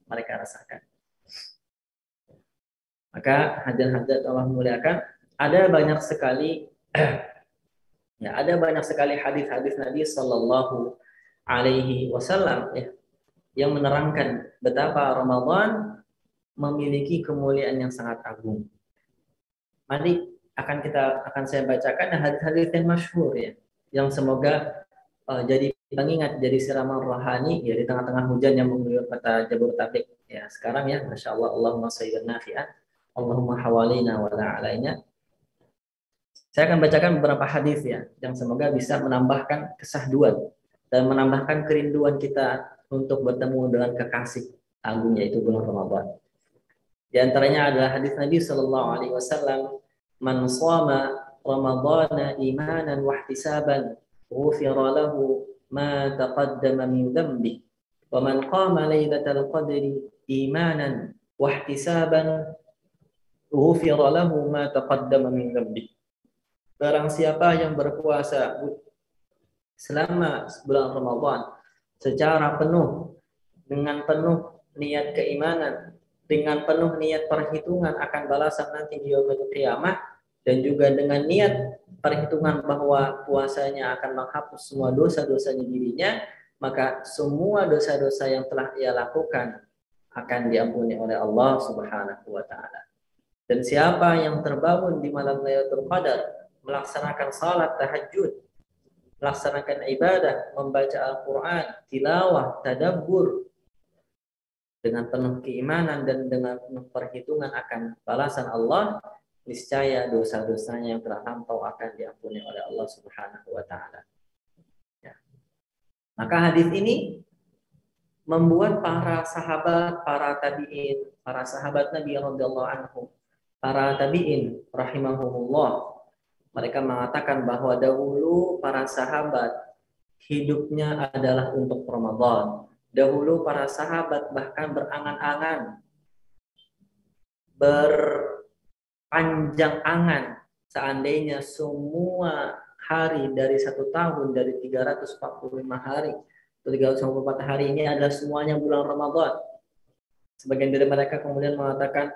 mereka rasakan. Maka hadirin Allah muliakan, ada banyak sekali hadis-hadis Nabi Sallallahu Alaihi Wasallam yang menerangkan betapa Ramadan memiliki kemuliaan yang sangat agung. Mari akan saya bacakan hadis-hadis yang masyhur, ya, yang semoga jadi pengingat, jadi siraman rohani, ya, di tengah-tengah hujan yang mengguyur kota Jabodetabek ya sekarang, ya, masya Allah. Allahumma sayyidan nafi'an, Allahumma hawalina wa la alaina. Saya akan bacakan beberapa hadis, ya, yang semoga bisa menambahkan kesahduan dan menambahkan kerinduan kita untuk bertemu dengan kekasih agung, yaitu bulan Ramadan. Di antaranya adalah hadis Nabi Sallallahu Alaihi Wasallam, "Man shoma Ramadana imanan wa ihtisaban, ghufira lahu ma taqaddama min dhanbi, wa man qama lailatal qadri imanan wa ihtisaban, ghufira lahu ma taqaddama min dhanbi." Barang siapa yang berpuasa selama bulan Ramadan secara penuh, dengan penuh niat keimanan, dengan penuh niat perhitungan akan balasan nanti di yaumul qiyamah, dan juga dengan niat perhitungan bahwa puasanya akan menghapus semua dosa-dosanya dirinya, maka semua dosa-dosa yang telah ia lakukan akan diampuni oleh Allah Subhanahu wa taala. Dan siapa yang terbangun di malam Lailatul Qadar melaksanakan salat tahajud, melaksanakan ibadah, membaca Al-Quran, tilawah, tadabbur, dengan penuh keimanan dan dengan penuh perhitungan akan balasan Allah, niscaya dosa-dosanya yang telah lampau akan diampuni oleh Allah Subhanahu wa taala. Ya. Maka hadis ini membuat para sahabat, para tabi'in, para sahabat Nabi radhiyallahu anhum, para tabi'in rahimahumullah, mereka mengatakan bahwa dahulu para sahabat hidupnya adalah untuk Ramadan. Dahulu para sahabat bahkan berangan-angan, berpanjang angan, seandainya semua hari dari 1 tahun, dari 345 hari atau 354 hari ini adalah semuanya bulan Ramadan. Sebagian dari mereka kemudian mengatakan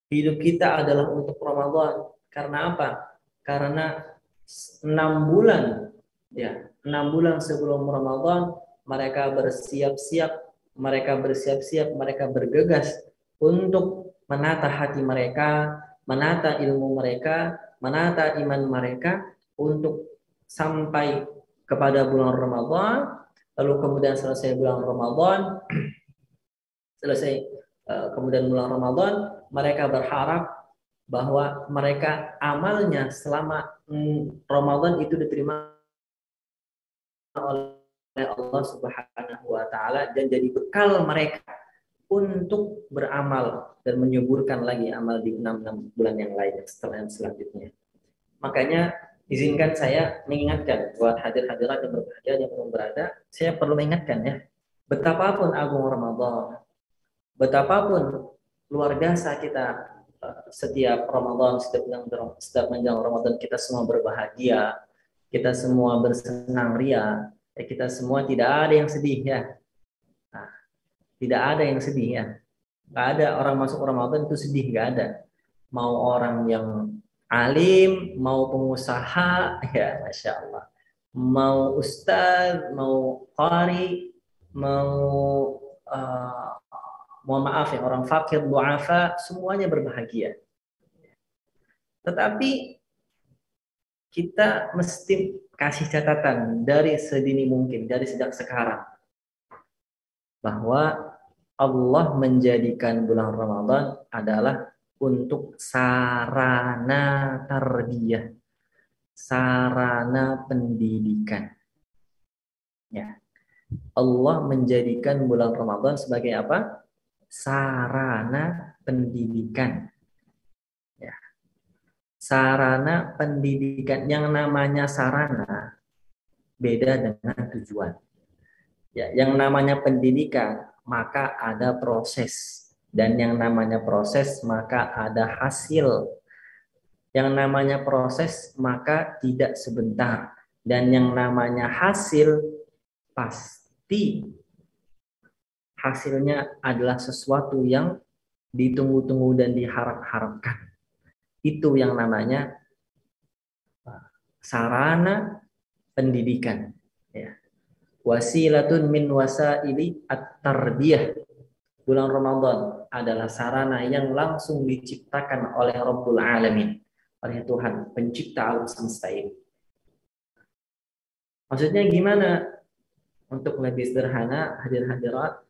hidup kita adalah untuk Ramadan. Karena apa? Karena 6 bulan, ya, 6 bulan sebelum Ramadan mereka bersiap-siap, mereka bergegas untuk menata hati mereka, menata ilmu mereka, menata iman mereka untuk sampai kepada bulan Ramadan. Lalu kemudian selesai bulan Ramadan, kemudian bulan Ramadan, mereka berharap bahwa mereka amalnya selama Ramadan itu diterima oleh Allah Subhanahu wa taala dan jadi bekal mereka untuk beramal dan menyuburkan lagi amal di 6 bulan yang lain selanjutnya. Makanya izinkan saya mengingatkan buat hadir-hadirat yang berbahagia yang belum berada, saya perlu mengingatkan ya, betapapun agung Ramadan, betapapun luar biasa kita setiap Ramadan, setiap menjelang Ramadan kita semua berbahagia, kita semua bersenang ria, kita semua tidak ada yang sedih ya. Nah, tidak ada yang sedih ya. Nggak ada orang masuk Ramadan itu sedih, nggak ada. Mau orang yang alim, mau pengusaha, ya Masya Allah. Mau ustadz, mau qari, mau mohon maaf ya, orang fakir, du'afa, semuanya berbahagia. Tetapi kita mesti kasih catatan dari sedini mungkin, dari sejak sekarang, bahwa Allah menjadikan bulan Ramadan adalah untuk sarana tarbiyah, sarana pendidikan. Ya. Allah menjadikan bulan Ramadan sebagai apa? Sarana pendidikan. Ya. Sarana pendidikan. Yang namanya sarana beda dengan tujuan. Ya, yang namanya pendidikan maka ada proses, dan yang namanya proses maka ada hasil. Yang namanya proses maka tidak sebentar, dan yang namanya hasil pasti hasilnya adalah sesuatu yang ditunggu-tunggu dan diharap-harapkan. Itu yang namanya sarana pendidikan. Ya. Wasilatun min wasaili at-tarbiyah. Bulan Ramadan adalah sarana yang langsung diciptakan oleh Rabbul Alamin, oleh Tuhan pencipta alam semesta ini. Maksudnya gimana? Untuk lebih sederhana, hadir-hadirat,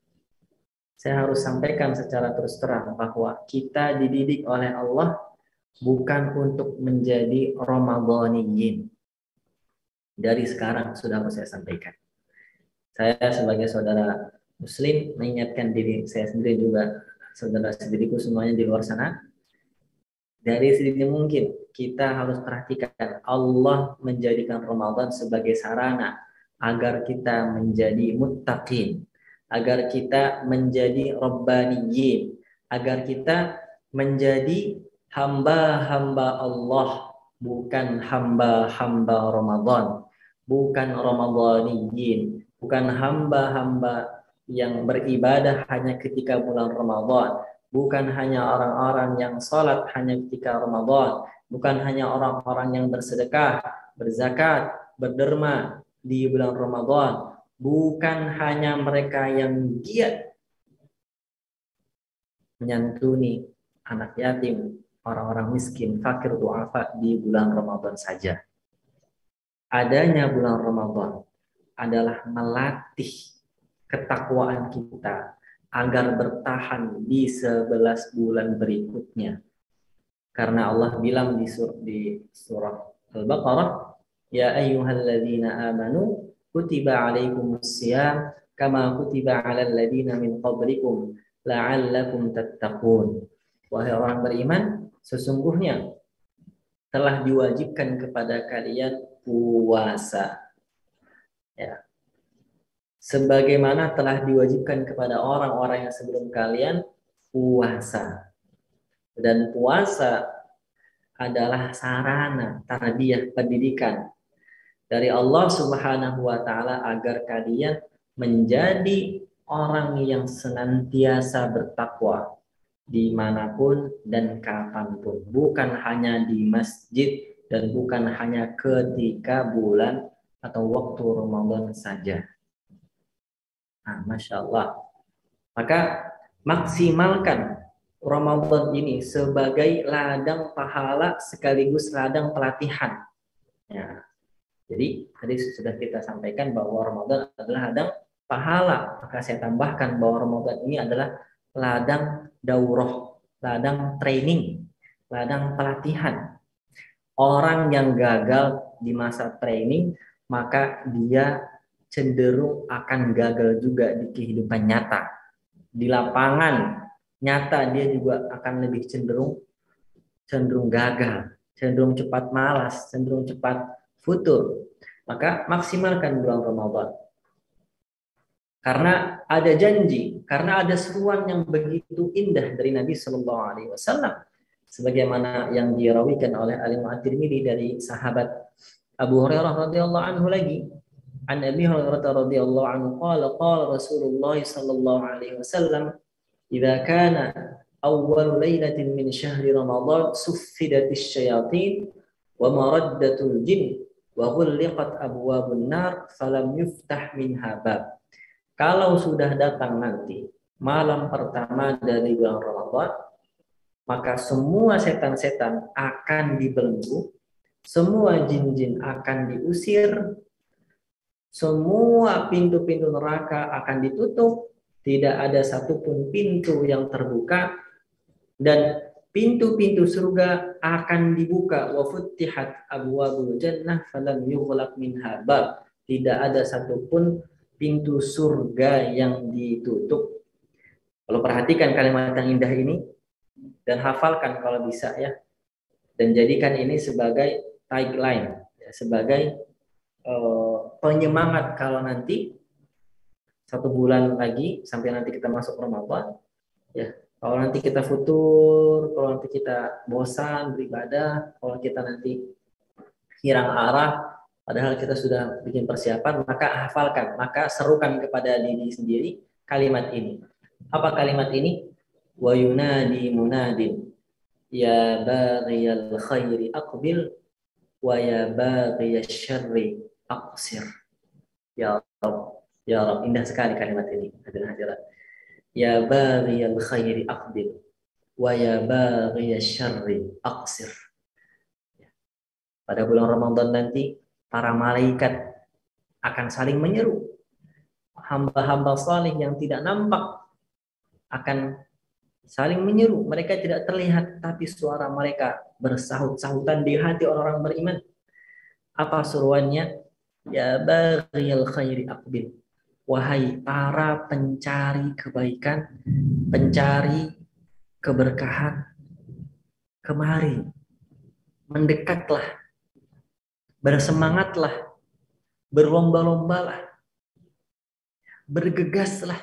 saya harus sampaikan secara terus terang bahwa kita dididik oleh Allah bukan untuk menjadi Ramadhaniyin. Dari sekarang sudah harus saya sampaikan. Saya sebagai saudara Muslim mengingatkan diri saya sendiri juga, saudara-saudariku semuanya di luar sana, dari sedini mungkin kita harus perhatikan Allah menjadikan Ramadan sebagai sarana agar kita menjadi muttaqin, agar kita menjadi rabbaniyin, agar kita menjadi hamba-hamba Allah, bukan hamba-hamba Ramadan, bukan ramadhaniyin, bukan hamba-hamba yang beribadah hanya ketika bulan Ramadan, bukan hanya orang-orang yang salat hanya ketika Ramadan, bukan hanya orang-orang yang bersedekah, berzakat, berderma di bulan Ramadan, bukan hanya mereka yang giat menyantuni anak yatim, orang-orang miskin, fakir, du'afa di bulan Ramadan saja. Adanya bulan Ramadan adalah melatih ketakwaan kita, agar bertahan di 11 bulan berikutnya. Karena Allah bilang di surah Al-Baqarah, ya ayyuhalladzina amanu kutiba alaikumusiyam kama kutiba alal ladzina min qablikum la'allakum tattaqun. Wahai orang beriman, sesungguhnya telah diwajibkan kepada kalian puasa. Ya. Sebagaimana telah diwajibkan kepada orang-orang yang sebelum kalian puasa. Dan puasa adalah sarana tarbiyah pendidikan dari Allah Subhanahu wa taala agar kalian menjadi orang yang senantiasa bertakwa dimanapun dan kapanpun, bukan hanya di masjid dan bukan hanya ketika bulan atau waktu Ramadan saja. Nah, Masya Allah. Maka maksimalkan Ramadan ini sebagai ladang pahala sekaligus ladang pelatihan. Ya. Jadi tadi sudah kita sampaikan bahwa Ramadan adalah ladang pahala. Maka saya tambahkan bahwa Ramadan ini adalah ladang daurah, ladang training, ladang pelatihan. Orang yang gagal di masa training, maka dia cenderung akan gagal juga di kehidupan nyata. Di lapangan nyata dia juga akan lebih cenderung gagal, cenderung cepat malas, cenderung cepat futur. Maka maksimalkan bulan Ramadan. Karena ada janji, karena ada seruan yang begitu indah dari Nabi Shallallahu Alaihi Wasallam, sebagaimana yang dirawikan oleh Al-Imam At-Tirmidzi dari sahabat Abu Hurairah radhiyallahu anhu lagi. An Abi Hurairah radhiyallahu anhu qala Rasulullah sallallahu alaihi wasallam idza kana awwal lailatin min syahri Ramadan suffidatis syayatin wa maraddatul jin wa ghulliqat abwabun nar falam yuftah minha bab. Kalau sudah datang nanti malam pertama dari bulan Ramadan, maka semua setan-setan akan dibelenggu, semua jin-jin akan diusir, semua pintu-pintu neraka akan ditutup, tidak ada satupun pintu yang terbuka, dan pintu-pintu surga akan dibuka. Wa futtihat abwabul jannah falam yughlaq minha bab. Tidak ada satupun pintu surga yang ditutup. Kalau perhatikan kalimat yang indah ini dan hafalkan kalau bisa ya, dan jadikan ini sebagai tagline, ya, sebagai penyemangat kalau nanti 1 bulan lagi sampai nanti kita masuk Ramadan, ya. Kalau nanti kita futur, kalau nanti kita bosan beribadah, kalau kita nanti hilang arah, padahal kita sudah bikin persiapan, maka hafalkan, maka serukan kepada diri sendiri kalimat ini. Apa kalimat ini? Wa yunadi munadin ya baghiyal khairi aqbil wa ya baghiyasy syarri aqsir. Ya Rabb, ya Rabb, indah sekali kalimat ini. Hadirin. Ya baghiyal khairi aqbil wa ya baghiyasy syarri aqsir. Pada bulan Ramadan nanti para malaikat akan saling menyeru. Hamba-hamba saleh yang tidak nampak akan saling menyeru. Mereka tidak terlihat, tapi suara mereka bersahut-sahutan di hati orang-orang beriman. Apa seruannya? Ya baghiyal khairi aqbil. Wahai para pencari kebaikan, pencari keberkahan, kemari, mendekatlah, bersemangatlah, berlomba-lombalah, bergegaslah.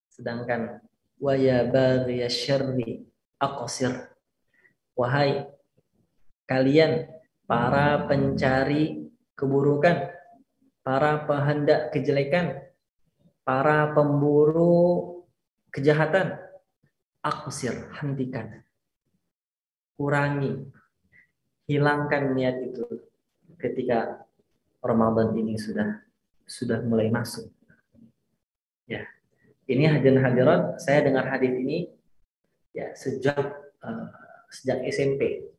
Sedangkan wa ya baghiyasy syarri aqsir. Wahai kalian para pencari keburukan, para penghendak kejelekan, para pemburu kejahatan, aqsir, hentikan, kurangi, hilangkan niat itu ketika Ramadan ini sudah mulai masuk. Ya, ini hadirin hadirat, saya dengar hadis ini ya sejak SMP.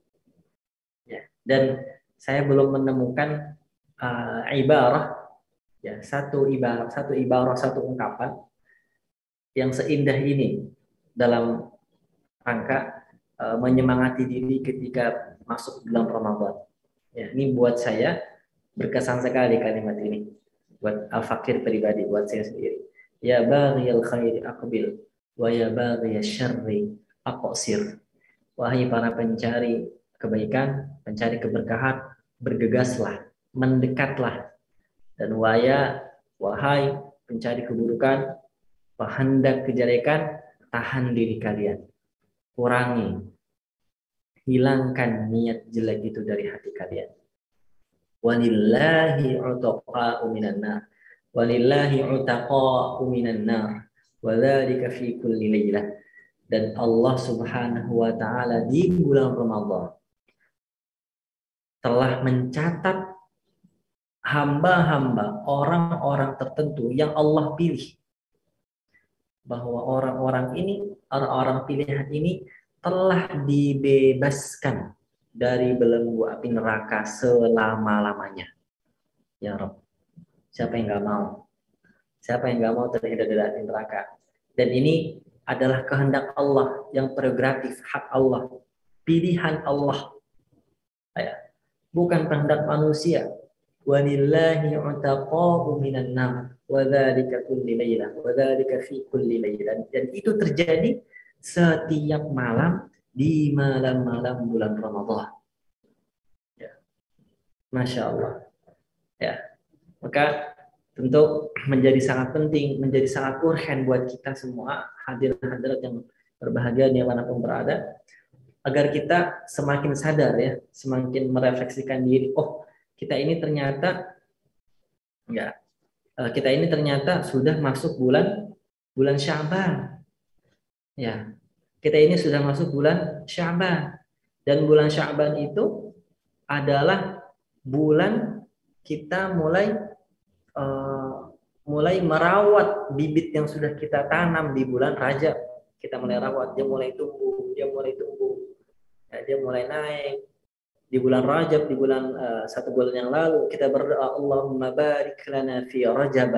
Ya, dan saya belum menemukan ibarah, ya satu ibarah, satu ungkapan yang seindah ini dalam rangka menyemangati diri ketika masuk bulan Ramadan. Ya, ini buat saya berkesan sekali kalimat ini. Buat Al-Fakir pribadi, buat saya sendiri. Ya baghiyal khairi aqbil wa ya baghiyal syarri aqsir. Wahai para pencari kebaikan, pencari keberkahan, bergegaslah, mendekatlah. Dan wahai pencari keburukan, hendak kejelekan, tahan diri kalian. Kurangi, hilangkan niat jelek itu dari hati kalian. Walillahi utaqa'u minan nar. Walillahi utaqa'u minan nar. Wadzalika fi kulli lailah. Dan Allah Subhanahu wa taala di bulan Ramadan telah mencatat hamba-hamba, orang-orang tertentu yang Allah pilih. Bahwa orang-orang pilihan ini telah dibebaskan dari belenggu api neraka selama-lamanya. Ya Rabb, siapa yang nggak mau? Siapa yang nggak mau terhindar dari neraka? Dan ini adalah kehendak Allah, yang prerogatif, hak Allah, pilihan Allah. Ya. Bukan kehendak manusia. Walillahi utaqa'u minan nar wa dzalika kulli lailah wa dzalika fi kulli lailah. Dan itu terjadi setiap malam di malam-malam bulan Ramadan. Ya. Masya Allah. Ya. Maka tentu menjadi sangat penting, menjadi sangat urgen buat kita semua hadirin-hadirat yang berbahagia dimanapun berada, agar kita semakin sadar ya, semakin merefleksikan diri. Oh, kita ini ternyata sudah masuk bulan Sya'ban. Ya, kita ini sudah masuk bulan Sya'ban, dan bulan Sya'ban itu adalah bulan kita mulai merawat bibit yang sudah kita tanam di bulan Rajab. Kita mulai rawat, dia mulai tumbuh, ya, dia mulai naik. Di bulan Rajab, di bulan 1 bulan yang lalu, kita berdoa, Allahumma barik lana fi Rajab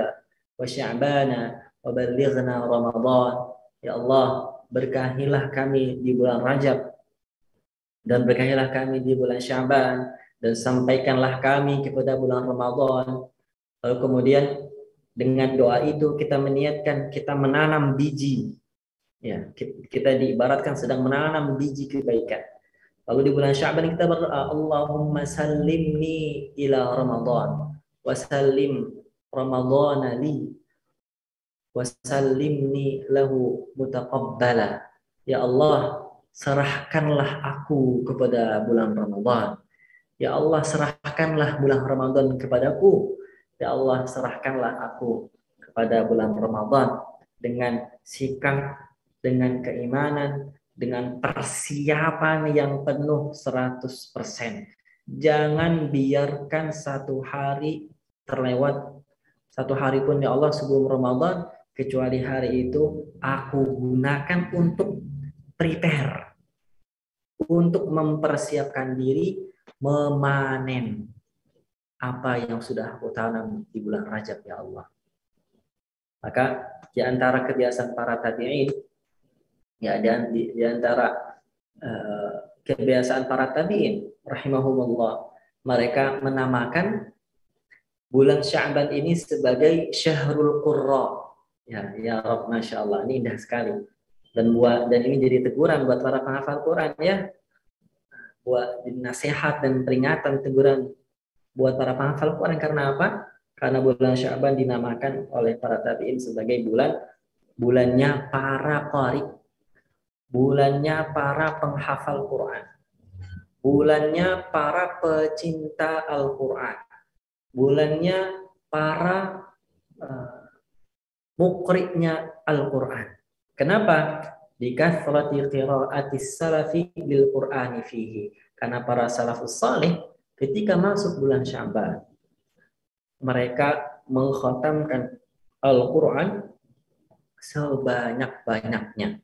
wa Sya'bana wa balighna Ramadan. Ya Allah, berkahilah kami di bulan Rajab dan berkahilah kami di bulan Sya'ban, dan sampaikanlah kami kepada bulan Ramadan. Lalu kemudian dengan doa itu kita meniatkan, kita menanam biji. Ya, kita diibaratkan sedang menanam biji kebaikan. Lalu di bulan Sya'ban kita berdoa, Allahumma sallimni ila Ramadan wa sallim Ramadana li wa sallimni lahu mutaqabbala. Ya Allah, serahkanlah aku kepada bulan Ramadan. Ya Allah, serahkanlah bulan Ramadan kepadaku. Ya Allah, serahkanlah aku kepada bulan Ramadan dengan sikap, dengan keimanan, dengan persiapan yang penuh 100%. Jangan biarkan satu hari terlewat, satu hari pun ya Allah sebelum Ramadan, kecuali hari itu aku gunakan untuk prepare, untuk mempersiapkan diri memanen apa yang sudah aku tanam di bulan Rajab ya Allah. Maka di antara kebiasaan para tabi'in, ya, dan di antara kebiasaan para tabi'in rahimahumullah, mereka menamakan bulan Sya'ban ini sebagai Syahrul Qurra. Ya Rabb, Masya Allah, ini indah sekali. Dan ini jadi teguran buat para penghafal Quran ya. Buat nasihat dan peringatan, teguran buat para penghafal Quran. Karena apa? Karena bulan Sya'ban dinamakan oleh para tabi'in sebagai bulannya para qari, bulannya para penghafal Quran, bulannya para pecinta Al-Quran, bulannya para muqri'nya Al-Quran. Kenapa? Dikathrati qira'atis salafi lil Qur'ani fihi. Karena para salafus salih ketika masuk bulan Sya'ban, mereka mengkhatamkan Al-Quran sebanyak-banyaknya.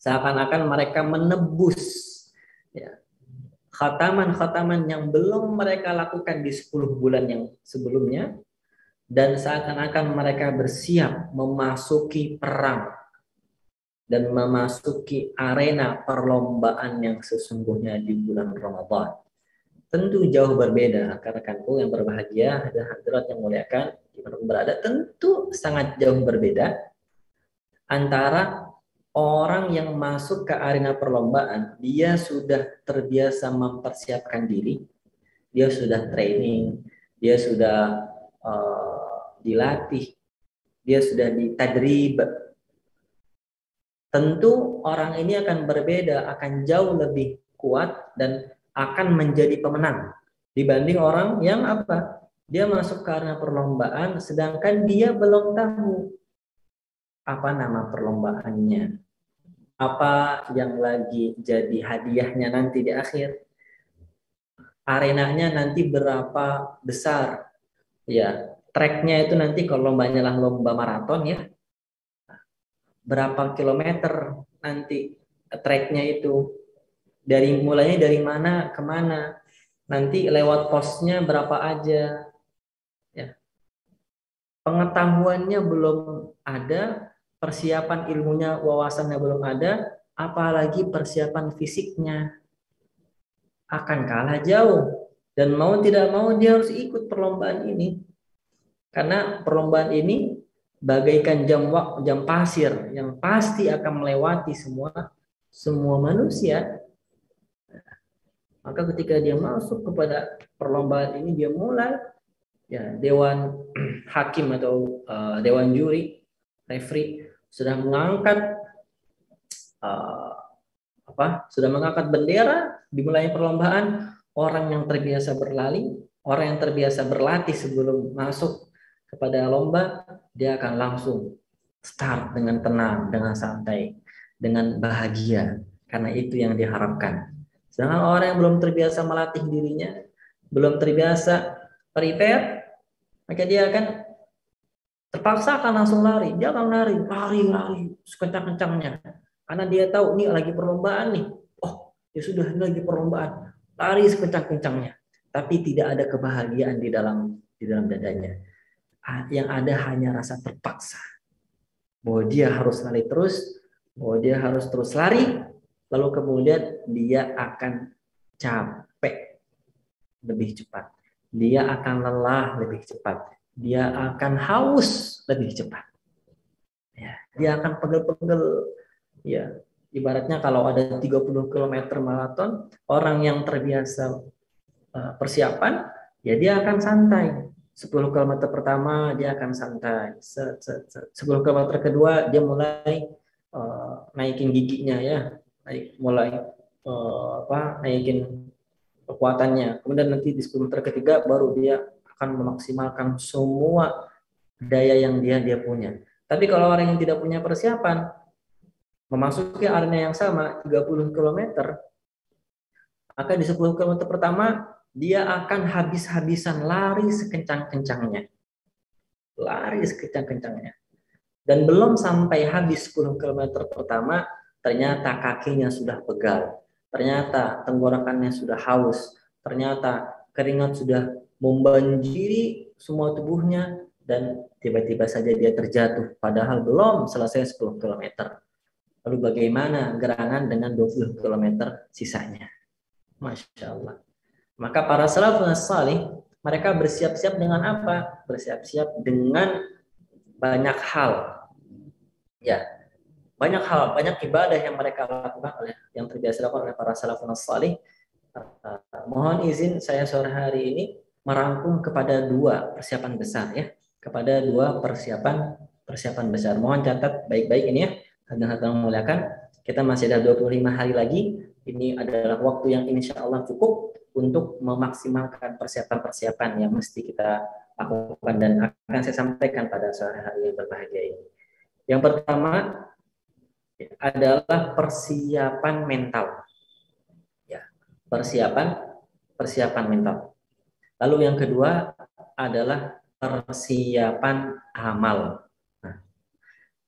Seakan-akan mereka menebus ya, khataman-khataman yang belum mereka lakukan di 10 bulan yang sebelumnya. dan seakan-akan mereka bersiap memasuki perang dan memasuki arena perlombaan yang sesungguhnya di bulan Ramadan. Tentu jauh berbeda, rekan-rekanku yang berbahagia dan hadirat yang muliakan dimanapun berada, tentu sangat jauh berbeda antara orang yang masuk ke arena perlombaan, dia sudah terbiasa mempersiapkan diri, dia sudah training, dia sudah dilatih, dia sudah ditadrib. Tentu orang ini akan berbeda, akan jauh lebih kuat dan akan menjadi pemenang dibanding orang yang apa? Dia masuk ke arena perlombaan sedangkan dia belum tahu apa nama perlombaannya, apa yang lagi jadi hadiahnya nanti di akhir, arenanya nanti berapa besar, ya tracknya itu nanti kalau lombanya lah lomba maraton ya, berapa kilometer nanti tracknya itu, mulainya dari mana ke mana, nanti lewat posnya berapa aja, ya pengetahuannya belum ada, persiapan ilmunya, wawasannya belum ada, apalagi persiapan fisiknya, akan kalah jauh. Dan mau tidak mau dia harus ikut perlombaan ini, karena perlombaan ini bagaikan jam pasir yang pasti akan melewati semua manusia. Maka ketika dia masuk kepada perlombaan ini, dia mulai ya dewan hakim atau dewan juri, referee sudah mengangkat sudah mengangkat bendera dimulai perlombaan. Orang yang terbiasa berlari, orang yang terbiasa berlatih sebelum masuk kepada lomba, dia akan langsung start dengan tenang, dengan santai, dengan bahagia, karena itu yang diharapkan. Sedangkan orang yang belum terbiasa melatih dirinya, belum terbiasa prepare, maka dia akan terpaksa akan langsung lari. Dia akan lari sekencang-kencangnya. Karena dia tahu ini lagi perlombaan nih. Oh, ya sudah, ini lagi perlombaan. Lari sekencang-kencangnya. Tapi tidak ada kebahagiaan di dalam dadanya. Yang ada hanya rasa terpaksa. Bahwa dia harus lari terus, bahwa dia harus terus lari, lalu kemudian dia akan capek lebih cepat. Dia akan lelah lebih cepat. Dia akan haus lebih cepat. Ya, dia akan pegel-pegel. Ya, ibaratnya kalau ada 30 km maraton, orang yang terbiasa persiapan, ya dia akan santai. 10 km pertama dia akan santai. 10 km kedua dia mulai naikin giginya ya. Mulai naikin kekuatannya. Kemudian nanti di 10 km ketiga baru dia akan memaksimalkan semua daya yang dia punya. Tapi kalau orang yang tidak punya persiapan, memasuki arena yang sama 30 km, maka di 10 km pertama dia akan habis-habisan lari sekencang-kencangnya. Lari sekencang-kencangnya. Dan belum sampai habis 10 km pertama, ternyata kakinya sudah pegal. Ternyata tenggorokannya sudah haus. Ternyata keringat sudah membanjiri semua tubuhnya dan tiba-tiba saja dia terjatuh padahal belum selesai 10 km. Lalu bagaimana gerangan dengan 20 km sisanya? Masya Allah. Maka para salafun salih, mereka bersiap-siap dengan apa? Bersiap-siap dengan banyak hal. Ya, banyak hal, banyak ibadah yang mereka lakukan yang terbiasa dilakukan oleh para salafun salih. Mohon izin saya sore hari ini merangkum kepada 2 persiapan besar ya. Kepada 2 persiapan besar. Mohon catat baik-baik ini ya. Dan muliakan, kita masih ada 25 hari lagi. Ini adalah waktu yang insya Allah cukup untuk memaksimalkan persiapan-persiapan yang mesti kita lakukan dan akan saya sampaikan pada sore hari yang berbahagia ini. Yang pertama adalah persiapan mental. Ya, persiapan mental. Lalu yang kedua adalah persiapan amal.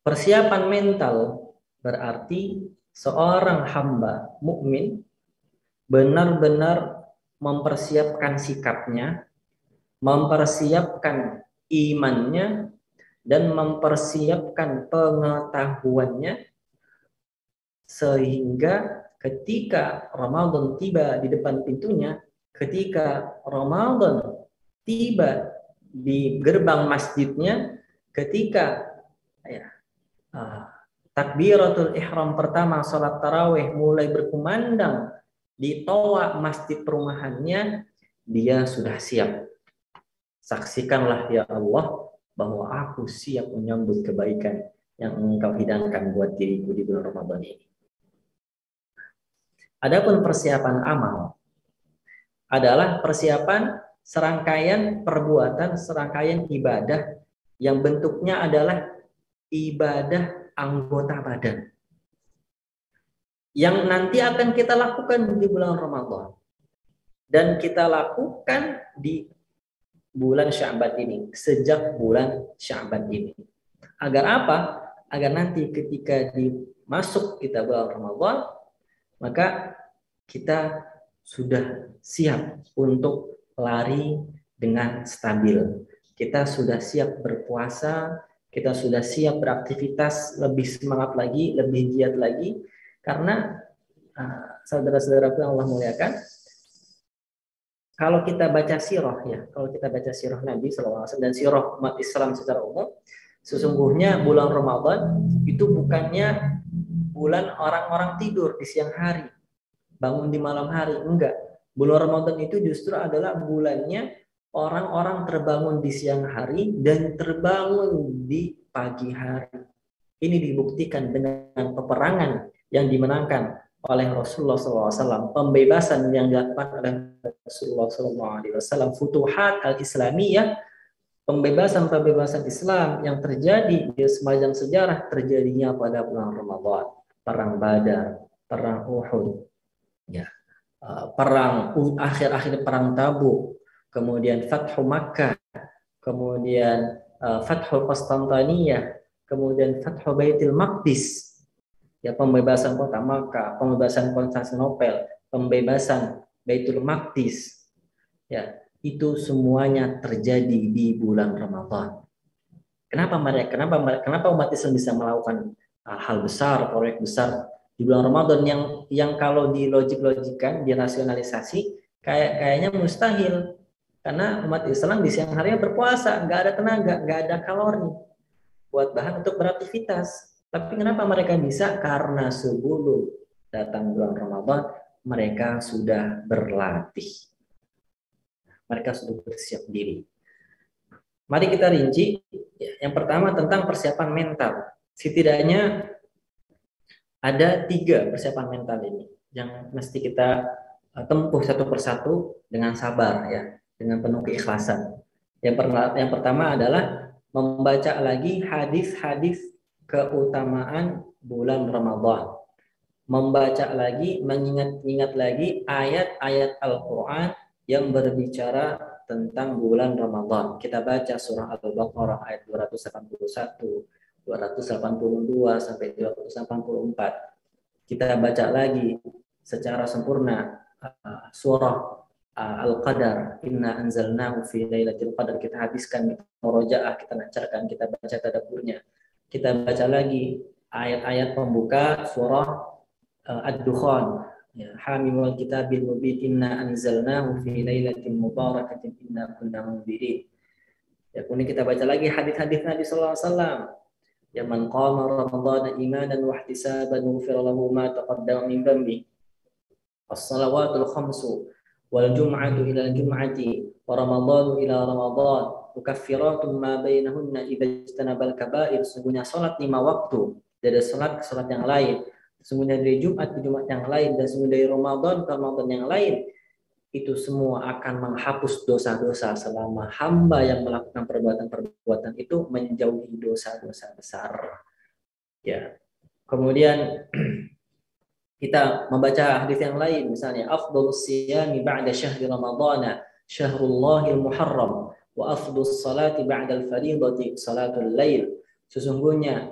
Persiapan mental berarti seorang hamba mukmin benar-benar mempersiapkan sikapnya, mempersiapkan imannya dan mempersiapkan pengetahuannya sehingga ketika Ramadan tiba di depan pintunya, ketika Ramadan tiba di gerbang masjidnya, ketika takbiratul ihram pertama salat tarawih mulai berkumandang di toa masjid perumahannya, dia sudah siap. Saksikanlah ya Allah bahwa aku siap menyambut kebaikan yang Engkau hidangkan buat diriku di bulan Ramadan ini. Adapun persiapan amal adalah persiapan serangkaian perbuatan, serangkaian ibadah yang bentuknya adalah ibadah anggota badan yang nanti akan kita lakukan di bulan Ramadan dan kita lakukan di bulan Sya'ban ini, sejak bulan Sya'ban ini. Agar apa? Agar nanti ketika masuk kita bulan Ramadan, maka kita sudah siap untuk lari dengan stabil. Kita sudah siap berpuasa, kita sudah siap beraktivitas lebih semangat lagi, lebih giat lagi, karena saudara-saudaraku yang Allah muliakan, kalau kita baca sirah kalau kita baca sirah Nabi SAW dan sirah umat Islam secara umum, sesungguhnya bulan Ramadan itu bukannya bulan orang-orang tidur di siang hari, bangun di malam hari, enggak. Bulan Ramadan itu justru adalah bulannya orang-orang terbangun di siang hari dan terbangun di pagi hari. Ini dibuktikan dengan peperangan yang dimenangkan oleh Rasulullah SAW, pembebasan yang dilakukan oleh Rasulullah SAW, Futuhat al-Islamiyah, pembebasan Islam yang terjadi di sepanjang sejarah terjadinya pada bulan Ramadan. Perang Badar, perang Uhud, akhir-akhir perang Tabuk, kemudian Fathu Makkah, kemudian Fathu Konstantiniyah, kemudian Fathu Baitul Maqdis, pembebasan kota Makkah, pembebasan Konstantinopel, pembebasan Baitul Maqdis, itu semuanya terjadi di bulan Ramadan. Kenapa umat Islam bisa melakukan hal besar, proyek besar di bulan Ramadan yang kalau dilogik-logikan, dirasionalisasi, kayaknya mustahil. Karena umat Islam di siang harinya berpuasa, nggak ada tenaga, nggak ada kalori buat bahan untuk beraktivitas. Tapi kenapa mereka bisa? Karena sebelum datang bulan Ramadan, mereka sudah berlatih. Mereka sudah bersiap diri. Mari kita rinci. Yang pertama tentang persiapan mental. Setidaknya ada 3 persiapan mental ini yang mesti kita tempuh satu persatu dengan sabar, dengan penuh keikhlasan. Yang pertama adalah membaca lagi hadis-hadis keutamaan bulan Ramadan. Membaca lagi, mengingat lagi ayat-ayat Al-Quran yang berbicara tentang bulan Ramadan. Kita baca surah Al-Baqarah ayat 281, 282 sampai 284. Kita baca lagi secara sempurna surah Al-Qadar, inna anzalnahu fi lailatul qadar. Kita habiskan, kita murojaah, kita lancarkan, kita baca tadabburnya. Kita baca lagi ayat-ayat pembuka surah Ad-Dukhan, Hamim wal kitabil mubin, inna anzalnahu fi lailatin mubarakatin inna kunna munzirin. Kemudian kita baca lagi hadis-hadis Nabi sallallahu alaihi wasallam. Ya man qama ramadhana imanan wa ihtisaban ghufira lahu ma taqaddama min dhanbi. As-salawatul khamsu wal jum'atu ila al-jum'ati wa ramadhanu ila ramadhan ukaffiratun ma bainahunna idza ijtanabal kaba'ir. Sesungguhnya salat 5 waktu dari salat ke salat yang lain, sesungguhnya dari Jumat ke Jumat yang lain, dan sesungguhnya dari Ramadan ke Ramadan yang lain, itu semua akan menghapus dosa-dosa selama hamba yang melakukan perbuatan-perbuatan itu menjauhi dosa-dosa besar. Kemudian kita membaca hadis yang lain, misalnya afdhalus siyami ba'da syahri ramadhana syahrullahil muharram wa afdhus salati ba'dal fardhati salatul lail. Sesungguhnya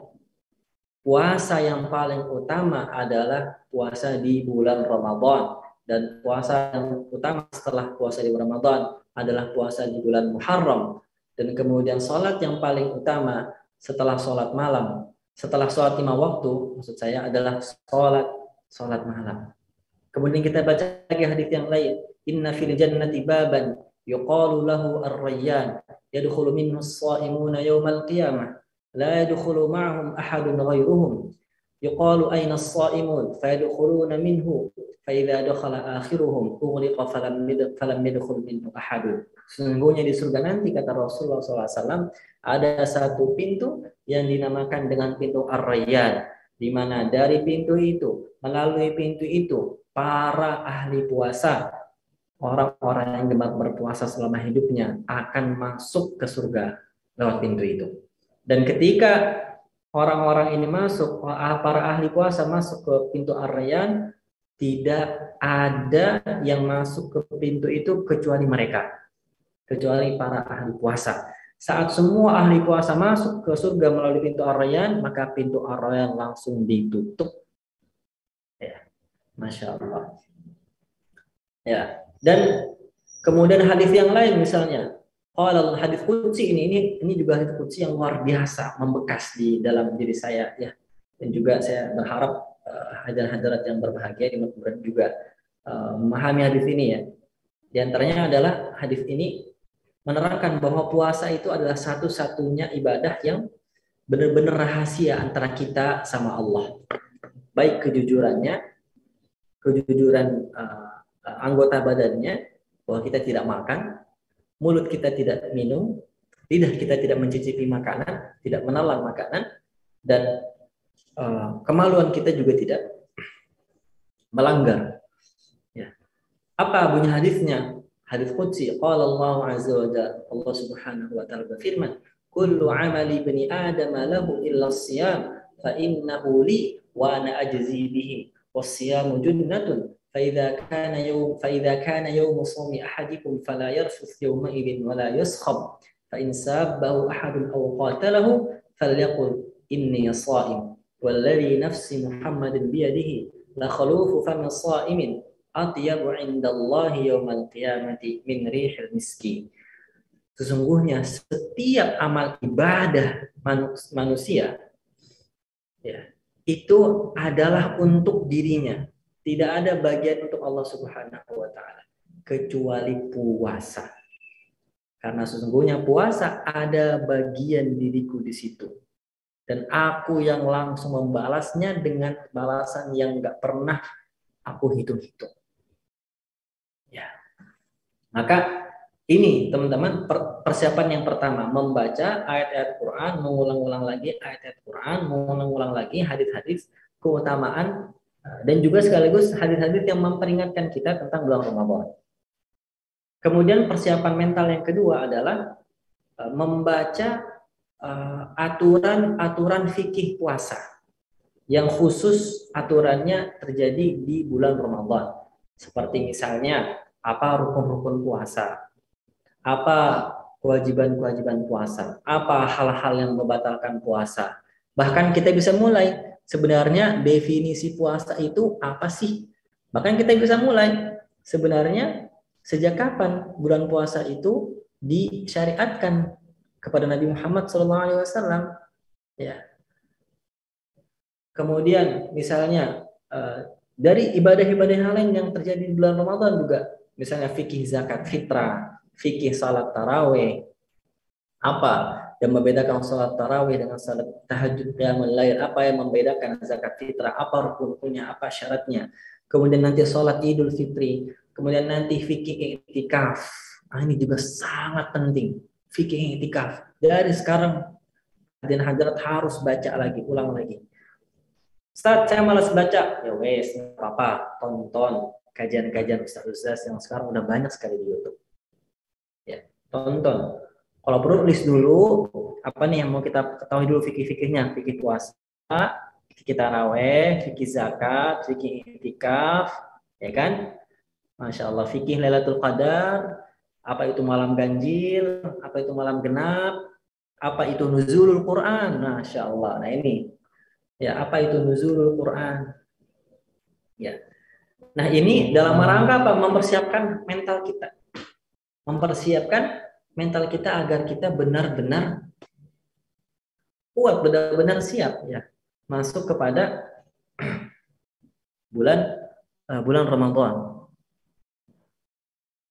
puasa yang paling utama adalah puasa di bulan Ramadan, dan puasa yang utama setelah puasa di Ramadan adalah puasa di bulan Muharram. Dan kemudian sholat yang paling utama setelah sholat malam, setelah sholat 5 waktu, maksud saya adalah sholat malam. Kemudian kita baca lagi hadis yang lain, inna fil jannati baban yuqalu lahu ar-rayyan yadkhulu minhu as-sha'imuna yawmal qiyamah la yadkhulu ma'ahum ahadun ghayruhum yuqalu ayna as-sha'imun fayadkhuluna minhu fa idza dakhala akhiruhum ughliqa falam yadkhul minhu ahadun. Sesungguhnya di surga nanti, kata Rasulullah SAW, ada satu pintu yang dinamakan dengan pintu Ar-Rayyan, di mana dari pintu itu, melalui pintu itu, para ahli puasa, orang-orang yang gemar berpuasa selama hidupnya akan masuk ke surga lewat pintu itu. Dan ketika orang-orang ini masuk, para ahli puasa masuk ke pintu Ar-Rayyan, tidak ada yang masuk ke pintu itu kecuali mereka, kecuali para ahli puasa. Saat semua ahli puasa masuk ke surga melalui pintu Ar-Rayyan, maka pintu Ar-Rayyan langsung ditutup. Ya, Masya Allah. Ya, dan kemudian hadis yang lain misalnya, kalau hadis qudsi ini juga hadis qudsi yang luar biasa, membekas di dalam diri saya ya. Dan juga saya berharap hadirat-hadirat yang berbahagia di Madinah juga memahami hadis ini ya. Di antaranya adalah hadis ini menerangkan bahwa puasa itu adalah satu-satunya ibadah yang benar-benar rahasia antara kita sama Allah. Baik kejujuran anggota badannya, bahwa kita tidak makan, mulut kita tidak minum, lidah kita tidak mencicipi makanan, tidak menelan makanan, dan kemaluan kita juga tidak melanggar. Ya. Apa bunyi hadisnya? Hadis qudsi, qala Allah azza wa jalla, Allah Subhanahu wa taala berfirman, kullu amali ibni adam lahu illa as-siyam fa innahu li wa ana ajzi bihi was-siyamu junnatun fa idza kana yawm sawmi ahadikum fala yarfuth yawma idin wa la yaskhab fa in sabbahu ahadun aw qatalahu falyaqul inni sha'im walladhi nafsi Muhammadin bi yadihi la khalufu fami sha'imin atyabu indallahi yaumal qiyamati min rihil miski. Sesungguhnya setiap amal ibadah manusia ya, itu adalah untuk dirinya. Tidak ada bagian untuk Allah Subhanahu wa taala kecuali puasa. Karena sesungguhnya puasa ada bagian diriku di situ. Dan aku yang langsung membalasnya dengan balasan yang enggak pernah aku hitung-hitung. Ya. Maka ini teman-teman persiapan yang pertama, membaca ayat-ayat Quran, mengulang-ulang lagi ayat-ayat Quran, mengulang-ulang lagi hadis-hadis keutamaan, dan juga sekaligus hadis-hadis yang memperingatkan kita tentang bulan Ramadan. Kemudian persiapan mental yang kedua adalah membaca aturan-aturan fikih puasa yang khusus aturannya terjadi di bulan Ramadan. Seperti misalnya apa rukun-rukun puasa, apa kewajiban-kewajiban puasa, apa hal-hal yang membatalkan puasa. Bahkan kita bisa mulai sebenarnya definisi puasa itu apa sih? Bahkan kita bisa mulai sebenarnya sejak kapan bulan puasa itu disyariatkan kepada Nabi Muhammad SAW. Ya. Kemudian misalnya dari ibadah-ibadah yang lain yang terjadi di bulan Ramadan juga, misalnya fikih zakat fitrah, fikih salat tarawih, apa yang membedakan salat tarawih dengan salat tahajud qiyamul lail, apa yang membedakan zakat fitrah, apa rukunnya, apa syaratnya. Kemudian nanti salat Idul Fitri, kemudian nanti fikih i'tikaf. Ini juga sangat penting, fikih i'tikaf. Dari sekarang hadirin-hadirat harus baca lagi, ulang lagi. Ustaz, saya malas baca. Ya wes, apa-apa, tonton kajian-kajian ustaz-ustaz yang sekarang udah banyak sekali di YouTube. Ya, tonton. Kalau perlu list dulu apa nih yang mau kita ketahui dulu fikih-fikihnya, fikih puasa, fikih tarawih, fikih zakat, fikih i'tikaf, ya kan? Masya Allah, fikih Lailatul Qadar, apa itu malam ganjil, apa itu malam genap, apa itu nuzulul Quran, Masya Allah. Nah ini. Ya, apa itu nuzulul Quran? Ya. Nah, ini dalam rangka apa? Mempersiapkan mental kita. Mempersiapkan mental kita agar kita benar-benar kuat, benar-benar siap ya masuk kepada bulan Ramadan.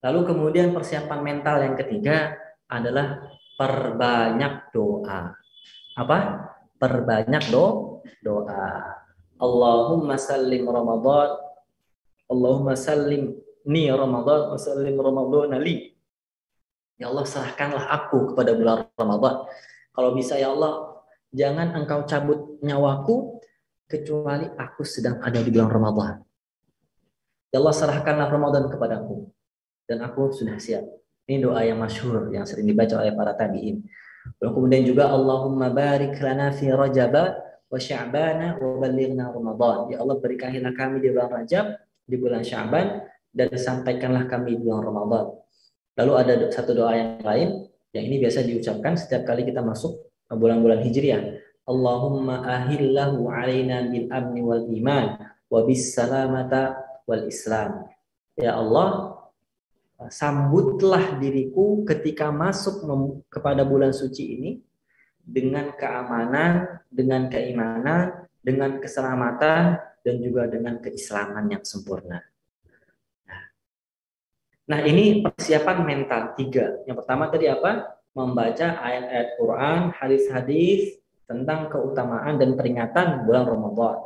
Lalu kemudian persiapan mental yang ketiga adalah perbanyak doa. Apa? Perbanyak doa. Allahumma sallim Ramadan. Allahumma sallim ni Ramadan wa sallim Ramadan li. Ya Allah, serahkanlah aku kepada bulan Ramadan. Kalau bisa ya Allah, jangan engkau cabut nyawaku kecuali aku sedang ada di bulan Ramadan. Ya Allah, serahkanlah Ramadan kepadaku dan aku sudah siap. Ini doa yang masyhur yang sering dibaca oleh para tabi'in. Lalu kemudian juga Allahumma barik lana fi Rajab wa Sya'ban wa ballighna Ramadan. Ya Allah, berkahilah kami di bulan Rajab, di bulan Sya'ban, dan sampaikanlah kami di bulan Ramadan. Lalu ada satu doa yang lain yang ini biasa diucapkan setiap kali kita masuk bulan-bulan Hijriah. Allahumma ahillahu alaina bil amni wal iman wa bis salamata wal Islam. Ya Allah, sambutlah diriku ketika masuk kepada bulan suci ini dengan keamanan, dengan keimanan, dengan keselamatan, dan juga dengan keislaman yang sempurna. Nah, ini persiapan mental 3. Yang pertama tadi apa? Membaca ayat-ayat Quran, hadis-hadis tentang keutamaan dan peringatan bulan Ramadan.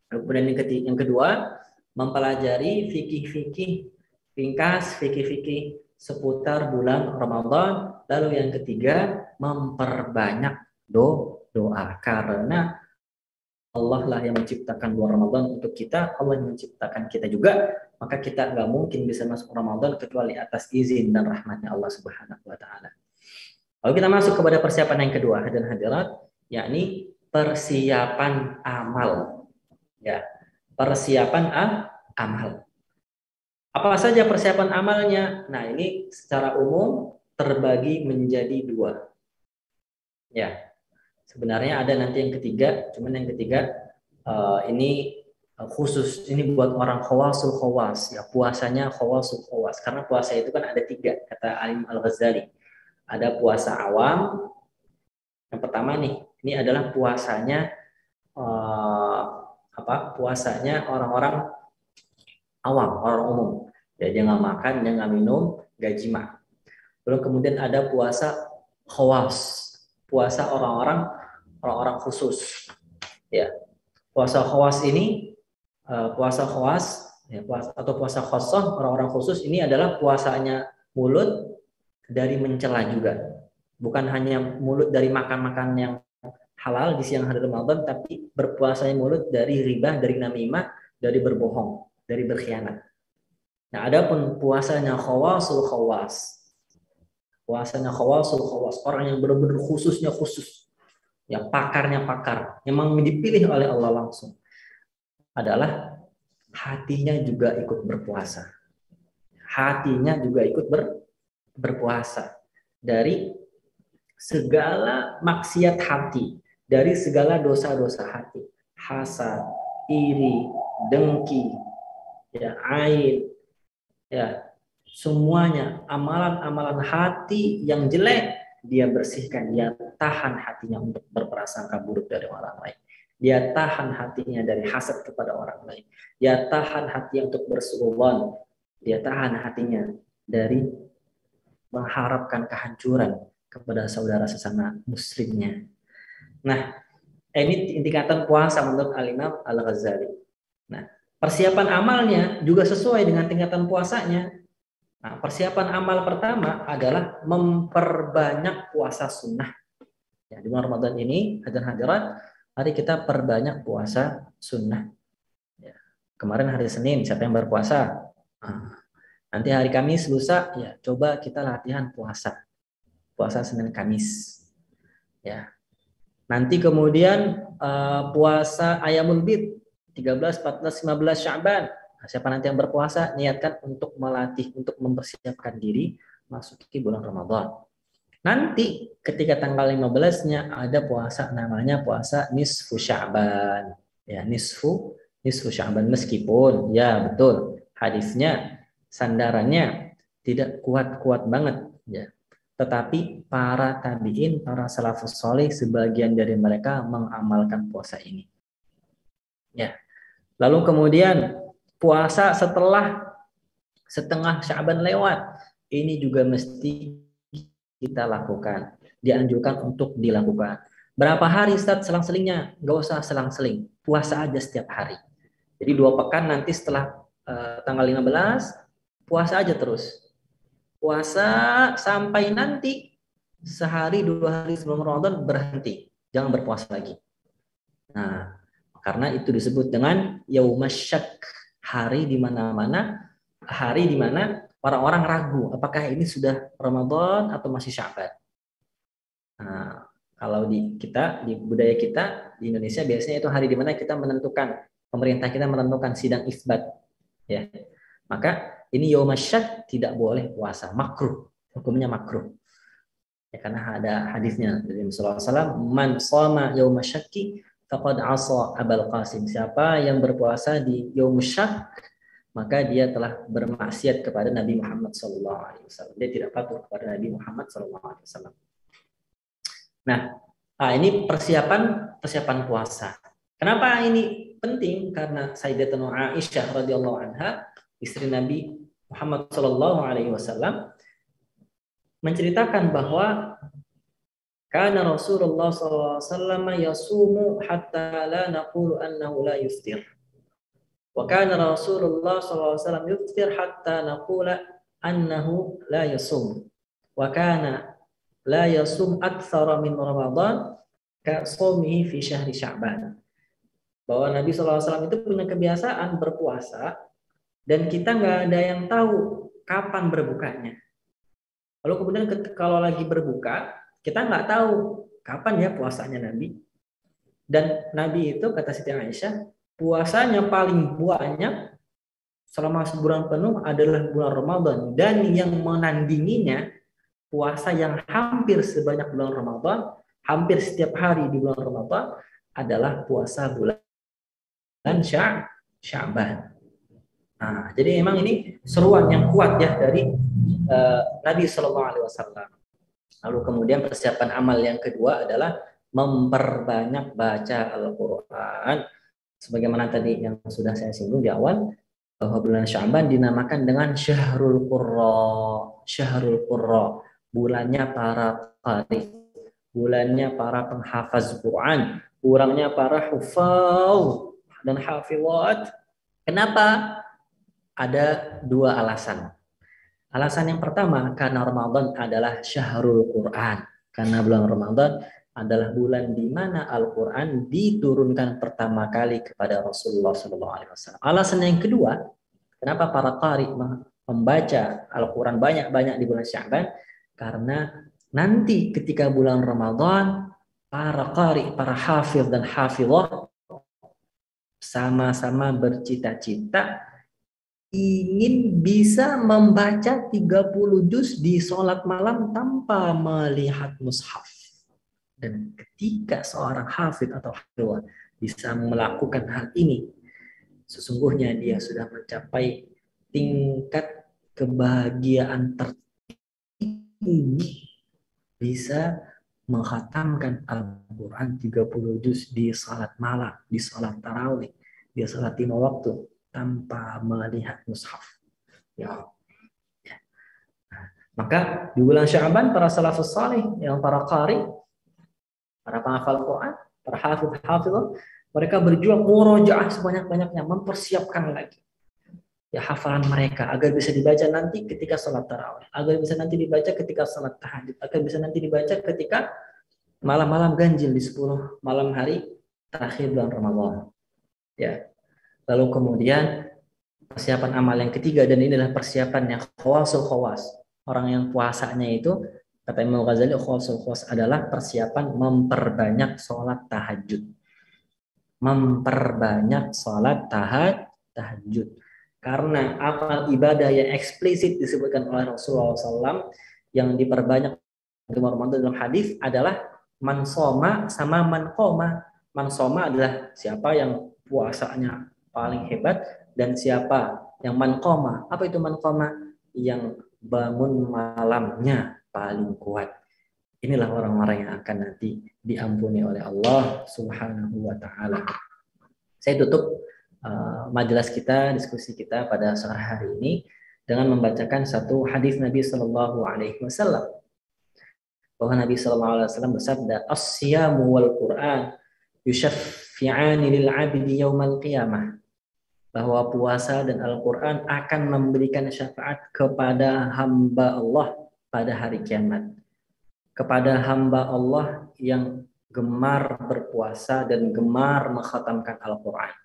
Kemudian yang kedua, mempelajari fikih-fikih ringkas, fikih-fikih seputar bulan Ramadan. Lalu yang ketiga, memperbanyak doa karena Allah lah yang menciptakan bulan Ramadan untuk kita, Allah yang menciptakan kita juga, maka kita nggak mungkin bisa masuk Ramadan kecuali atas izin dan rahmatnya Allah Subhanahu wa Ta'ala. Lalu kita masuk kepada persiapan yang kedua, hadirin hadirat, yakni persiapan amal. Ya, persiapan amal. Apa saja persiapan amalnya? Nah, ini secara umum terbagi menjadi 2. Ya. Sebenarnya ada nanti yang ketiga, cuman yang ketiga ini khusus, ini buat orang khawasul khawas, ya puasanya khawasul khawas. Karena puasa itu kan ada 3, kata Alim Al-Ghazali. Ada puasa awam. Yang pertama nih, ini adalah puasanya puasanya orang-orang awam, orang umum. Ya, dia nggak makan, dia nggak minum, nggak jima. Lalu kemudian ada puasa khawas, puasa orang-orang khusus. Ya, puasa khawas ini, puasa khawas, ya, atau puasa khosoh orang-orang khusus ini adalah puasanya mulut dari mencela juga. Bukan hanya mulut dari makan-makan yang halal di siang hari Ramadan, tapi berpuasanya mulut dari riba, dari namimah, dari berbohong, dari berkhianat. Nah, ada pun puasanya khawasul khawas. Puasanya khawasul khawas, orang yang benar-benar khususnya khusus. Ya, pakarnya pakar, memang dipilih oleh Allah langsung, adalah hatinya juga ikut berpuasa. Hatinya juga ikut berpuasa dari segala maksiat hati, dari segala dosa-dosa hati, hasad, iri, dengki, ya, aib, ya, semuanya amalan-amalan hati yang jelek dia bersihkan, dia tahan hatinya untuk berprasangka buruk dari orang lain. Dia tahan hatinya dari hasad kepada orang lain. Dia tahan hatinya untuk bersuudzon. Dia tahan hatinya dari mengharapkan kehancuran kepada saudara sesama muslimnya. Nah, ini tingkatan puasa menurut Al-Imam Al-Ghazali. Nah, persiapan amalnya juga sesuai dengan tingkatan puasanya. Nah, persiapan amal pertama adalah memperbanyak puasa sunnah. Ya, di bulan Ramadan ini, hadirin hadirat, mari kita perbanyak puasa sunnah. Ya, kemarin hari Senin, siapa yang berpuasa? Nanti hari Kamis, lusa, ya coba kita latihan puasa. Puasa Senin Kamis. Ya. Nanti kemudian puasa Ayamul Bid, 13, 14, 15 Sya'ban. Siapa nanti yang berpuasa, niatkan untuk melatih, untuk mempersiapkan diri masuk ke bulan Ramadan. Nanti ketika tanggal 15-nya ada puasa namanya puasa nisfu Sya'ban. Ya, nisfu Sya'ban, meskipun ya betul hadisnya sandarannya tidak kuat-kuat banget ya. tetapi para tabi'in, para salafus soleh, sebagian dari mereka mengamalkan puasa ini. Ya. Lalu kemudian puasa setelah setengah Sya'ban lewat, ini juga mesti kita lakukan. Dianjurkan untuk dilakukan. Berapa hari Ustaz selang-selingnya? Nggak usah selang-seling. Puasa aja setiap hari. Jadi 2 pekan nanti setelah tanggal 15, puasa aja terus. Puasa sampai nanti sehari 2 hari sebelum Ramadan berhenti. Jangan berpuasa lagi. Nah, karena itu disebut dengan yaumasyak, hari di mana-mana, hari di mana orang-orang ragu apakah ini sudah Ramadan atau masih Sya'ban. Nah, kalau di budaya kita di Indonesia biasanya itu hari di mana kita menentukan, pemerintah kita menentukan sidang isbat, ya. Maka ini yaumasyak tidak boleh puasa, makruh, hukumnya makruh. Ya, karena ada hadisnya dari Rasulullah SAW, man shoma yaumasyaki faqad asa Abul Qasim. Siapa yang berpuasa di yaumusyak, maka dia telah bermaksiat kepada Nabi Muhammad SAW. Dia tidak patuh kepada Nabi Muhammad SAW. Nah, ini persiapan puasa. Kenapa ini penting? Karena Sayyidatuna Aisyah radhiyallahu anha, istri Nabi Muhammad SAW, menceritakan bahwa kana Rasulullah SAW yasumu hatta la naqulu annahu la yuftir. Wa kana Rasulullah SAW yuftir hatta naqula annahu la yasum. Wa kana la yasum aktsara min Ramadan ka shaumihi fi syahri Sya'ban. Bahwa Nabi SAW itu punya kebiasaan berpuasa dan kita nggak ada yang tahu kapan berbukanya. Lalu kemudian kalau lagi berbuka, kita nggak tahu kapan ya puasanya Nabi. Dan Nabi itu, kata Siti Aisyah, puasanya paling banyak selama sebulan penuh adalah bulan Ramadan. Dan yang menandinginya, puasa yang hampir sebanyak bulan Ramadan, hampir setiap hari di bulan Ramadan, adalah puasa bulan Sya'ban. Nah, jadi memang ini seruan yang kuat ya dari Nabi SAW. Lalu kemudian persiapan amal yang kedua adalah memperbanyak baca Al-Quran. Sebagaimana tadi yang sudah saya singgung di awal, bahwa bulan Sya'ban dinamakan dengan Syahrul Qurra. Syahrul Qurra, bulannya para qari, bulannya para penghafaz Quran, bulannya para hufaz dan hafizat. Kenapa? Ada 2 alasan. Alasan yang pertama, karena Ramadan adalah Syahrul Quran. Karena bulan Ramadan adalah bulan di mana Al-Quran diturunkan pertama kali kepada Rasulullah SAW. Alasan yang kedua, kenapa para qari membaca Al-Quran banyak-banyak di bulan Sya'ban? Karena nanti ketika bulan Ramadan, para qari, para hafiz dan hafizah sama-sama bercita-cita ingin bisa membaca 30 juz di sholat malam tanpa melihat mushaf. Dan ketika seorang hafid atau hafidhah bisa melakukan hal ini, sesungguhnya dia sudah mencapai tingkat kebahagiaan tertinggi, bisa menghatamkan Al-Quran 30 juz di sholat malam, di sholat tarawih, di sholat 5 waktu, tanpa melihat mushaf. Ya. Maka di bulan Sya'ban para salafus salih, yang para qari, para penghafal Quran, para hafidh-hafidhah, mereka berjuang murojaah sebanyak-banyaknya, mempersiapkan lagi ya hafalan mereka agar bisa dibaca nanti ketika sholat tarawih, agar bisa nanti dibaca ketika sholat tahajud, agar bisa nanti dibaca ketika malam-malam ganjil di 10 malam hari terakhir bulan Ramadan. Ya. Lalu kemudian persiapan amal yang ketiga, dan inilah persiapan yang khawasul khawas. Orang yang puasanya itu, kata Imam Ghazali, khawasul khawas adalah persiapan memperbanyak sholat tahajud. Memperbanyak sholat tahajud. Karena amal ibadah yang eksplisit disebutkan oleh Rasulullah SAW yang diperbanyak di Ramadan dalam hadis adalah man shoma sama man qoma. Man shoma adalah siapa yang puasanya paling hebat, dan siapa yang man qoma. Apa itu man qoma? Yang bangun malamnya paling kuat. Inilah orang-orang yang akan nanti diampuni oleh Allah Subhanahu wa taala. Saya tutup majelis kita, diskusi kita pada sore hari ini dengan membacakan satu hadis Nabi Shallallahu alaihi wasallam. Bahwa Nabi Shallallahu alaihi wasallam bersabda, "As-siyamu wal Qur'an yushaffi'ani lil 'abdi yaumal qiyamah." Bahwa puasa dan Al-Qur'an akan memberikan syafaat kepada hamba Allah pada hari kiamat. Kepada hamba Allah yang gemar berpuasa dan gemar mengkhatamkan Al-Qur'an.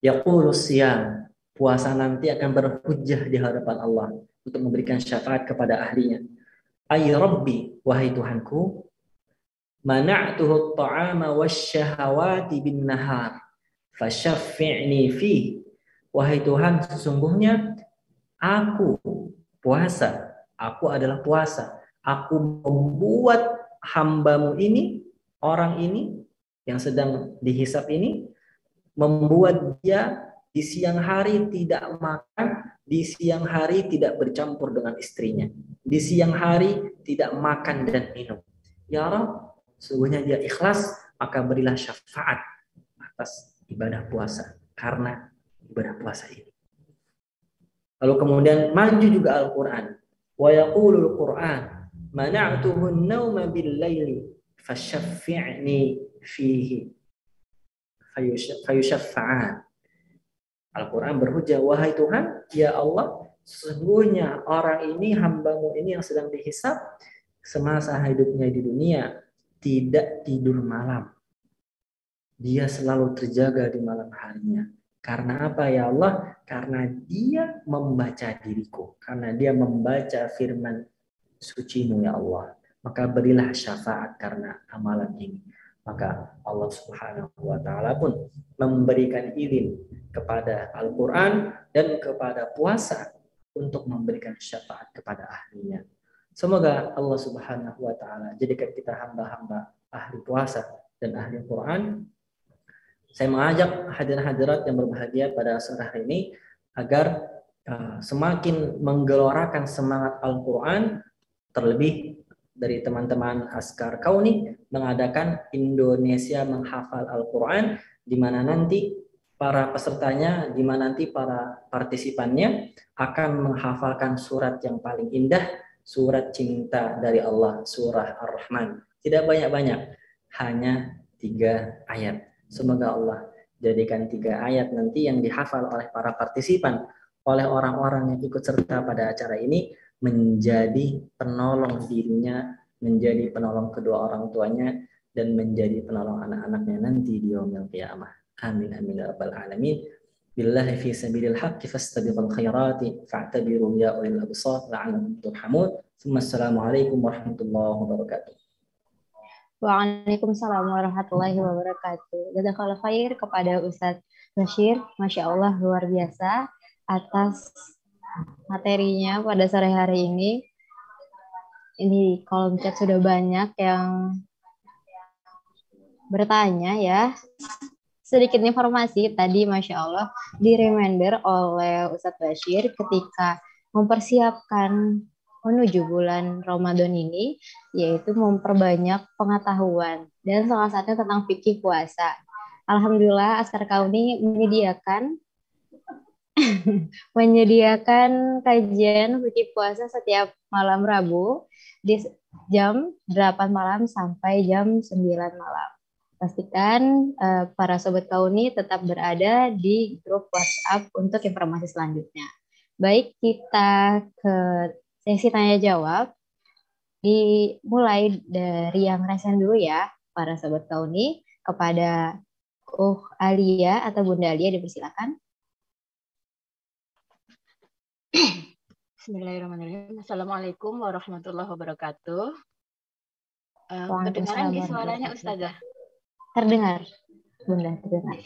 Yaqulus siyam, puasa nanti akan berhujjah di hadapan Allah untuk memberikan syafaat kepada ahlinya. Ay Rabbi, wahai Tuhanku, mana'tuhu at-ta'ama wasyahawati bin nahar fasyaffi'ni fi. Wahai Tuhan, sesungguhnya aku puasa, aku adalah puasa. Aku membuat hamba-Mu ini, orang ini yang sedang dihisab ini, membuat dia di siang hari tidak makan, di siang hari tidak bercampur dengan istrinya, di siang hari tidak makan dan minum. Ya Rabb, sesungguhnya dia ikhlas, maka berilah syafaat atas ibadah puasa karena ibadah puasa ini. Lalu kemudian maju juga Al-Qur'an. Wa yaqulul Qur'an, mana'tuhu an-nawma bil-laili fasyaffi'ni fihi fayusyaffa'an. Al-Qur'an berhujjah, wahai Tuhan, ya Allah, sesungguhnya orang ini, hamba-Mu ini yang sedang dihisab semasa hidupnya di dunia tidak tidur malam. Dia selalu terjaga di malam harinya. Karena apa ya Allah? Karena dia membaca diriku. Karena dia membaca firman suci-Mu ya Allah. Maka berilah syafaat karena amalan ini. Maka Allah Subhanahu wa taala pun memberikan izin kepada Al-Qur'an dan kepada puasa untuk memberikan syafaat kepada ahlinya. Semoga Allah Subhanahu wa taala jadikan kita hamba-hamba ahli puasa dan ahli Quran. Saya mengajak hadirin-hadirat yang berbahagia pada sore hari ini agar semakin menggelorakan semangat Al-Qur'an, terlebih dari teman-teman Askar Kauni mengadakan Indonesia Menghafal Al-Quran, di mana nanti para pesertanya, di mana nanti para partisipannya akan menghafalkan surat yang paling indah, surat cinta dari Allah, surah Ar-Rahman. Tidak banyak-banyak, hanya 3 ayat. Semoga Allah jadikan 3 ayat nanti yang dihafal oleh para partisipan, oleh orang-orang yang ikut serta pada acara ini, menjadi penolong dirinya, menjadi penolong kedua orang tuanya, dan menjadi penolong anak-anaknya nanti di yaumil qiyamah. Amin amin ya rabbal alamin. Billahi fi sabilil haqqi fastabiqul khairati fa'tabiru ya ulil absar la'allakum turhamun. Assalamualaikum warahmatullahi wabarakatuh. Waalaikumsalam warahmatullahi wabarakatuh. Jazakallahu khair kepada Ustadz Bashir, Masya Allah luar biasa atas materinya pada sore hari ini. Ini kolom chat sudah banyak yang bertanya ya. Sedikit informasi tadi Masya Allah di reminder oleh Ustadz Bashir ketika mempersiapkan menuju bulan Ramadan ini, yaitu memperbanyak pengetahuan dan salah satunya tentang fikih puasa. Alhamdulillah Askar Kauni menyediakan kajian fikih puasa setiap malam Rabu di jam 8 malam sampai jam 9 malam. Pastikan para sobat Kauni tetap berada di grup WhatsApp untuk informasi selanjutnya. Baik, kita ke sesi tanya jawab. Dimulai dari yang resen dulu ya, para sobat Kauni. Kepada Alia atau Bunda Alia dipersilakan. Bismillahirrahmanirrahim. Assalamualaikum warahmatullahi wabarakatuh. Kedengaran di suaranya Ustazah? Terdengar, Bunda, terdengar.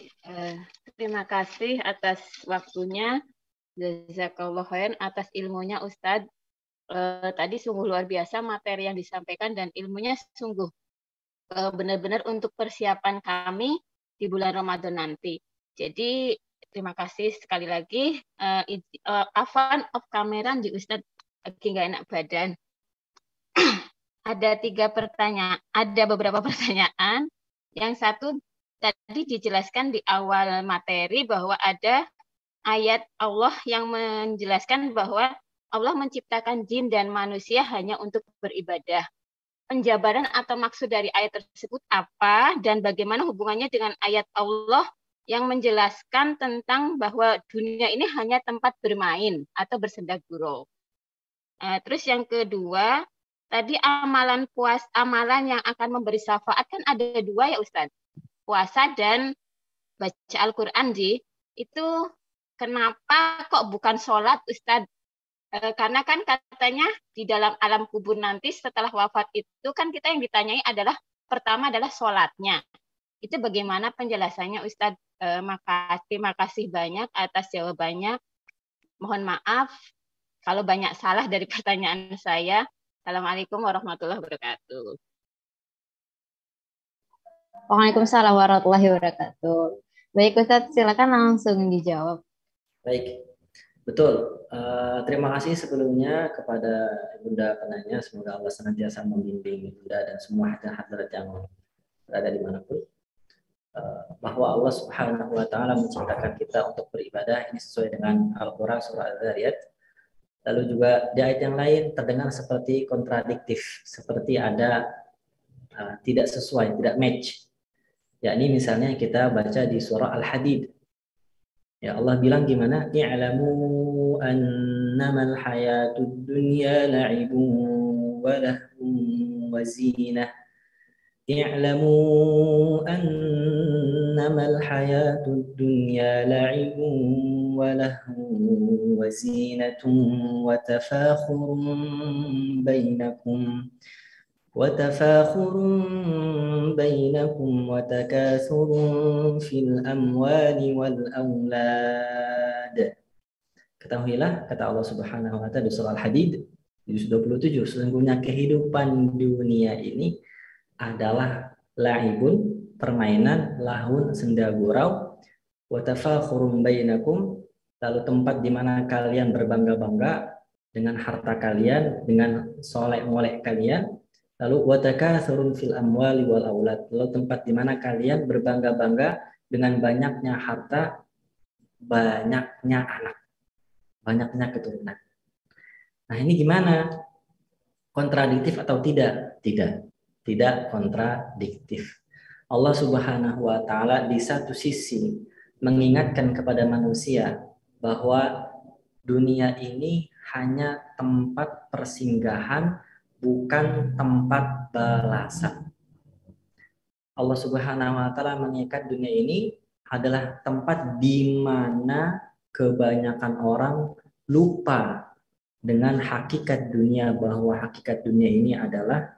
Terima kasih atas waktunya. Jazakallahu khairan atas ilmunya Ustadz. Tadi sungguh luar biasa materi yang disampaikan dan ilmunya sungguh benar-benar untuk persiapan kami di bulan Ramadan nanti. Jadi terima kasih sekali lagi. Afan off kameran di Ustadz lagi nggak enak badan. Ada beberapa pertanyaan. Yang satu tadi dijelaskan di awal materi bahwa ada ayat Allah yang menjelaskan bahwa Allah menciptakan jin dan manusia hanya untuk beribadah. Penjabaran atau maksud dari ayat tersebut apa dan bagaimana hubungannya dengan ayat Allah yang menjelaskan tentang bahwa dunia ini hanya tempat bermain atau bersenda gurau. Terus yang kedua, tadi amalan yang akan memberi syafaat kan ada dua ya Ustadz. Puasa dan baca Al-Quran itu kenapa kok bukan sholat Ustadz? Karena kan katanya di dalam alam kubur nanti setelah wafat itu kan kita yang ditanyai adalah pertama adalah sholatnya. Itu bagaimana penjelasannya Ustadz? Terima kasih banyak atas jawabannya. Mohon maaf kalau banyak salah dari pertanyaan saya. Assalamualaikum warahmatullahi wabarakatuh. Waalaikumsalam warahmatullahi wabarakatuh. Baik Ustadz, silakan langsung dijawab. Baik, betul. Terima kasih sebelumnya kepada Bunda penanya. Semoga Allah senantiasa membimbing Bunda dan semua hadirat yang berada dimanapun. Bahwa Allah Subhanahu wa Ta'ala menciptakan kita untuk beribadah ini sesuai dengan Al-Quran surah Al-Zariyat. Lalu juga di ayat yang lain terdengar seperti kontradiktif, seperti ada tidak sesuai, tidak match. Yakni misalnya kita baca di surah Al-Hadid. Ya Allah bilang gimana? I'lamu annamal hayatud dunya la'ibun wa lahum wa zinah. I'lamu annamal hayatud dunya la'ibun wa lahum wa zinatun wa tafakhurun bainakum wa takathurun fil amwali wal aulad. Ketahuilah kata Allah Subhanahu wa Ta'ala di surah Al-Hadid juz 27, sesungguhnya kehidupan dunia ini adalah la'ibun, permainan, lahun, senda gurau, wa tafakhurun bainakum, lalu tempat di mana kalian berbangga-bangga dengan harta kalian, dengan solek-molek kalian, lalu wa takathurun fil amwali wal aulad, lalu tempat di mana kalian berbangga-bangga dengan banyaknya harta, banyaknya anak, banyaknya keturunan. Nah, ini gimana? Kontradiktif atau tidak? Tidak kontradiktif. Allah Subhanahu wa Ta'ala di satu sisi mengingatkan kepada manusia bahwa dunia ini hanya tempat persinggahan, bukan tempat balasan. Allah Subhanahu wa Ta'ala mengikat dunia ini adalah tempat di mana kebanyakan orang lupa dengan hakikat dunia, bahwa hakikat dunia ini adalah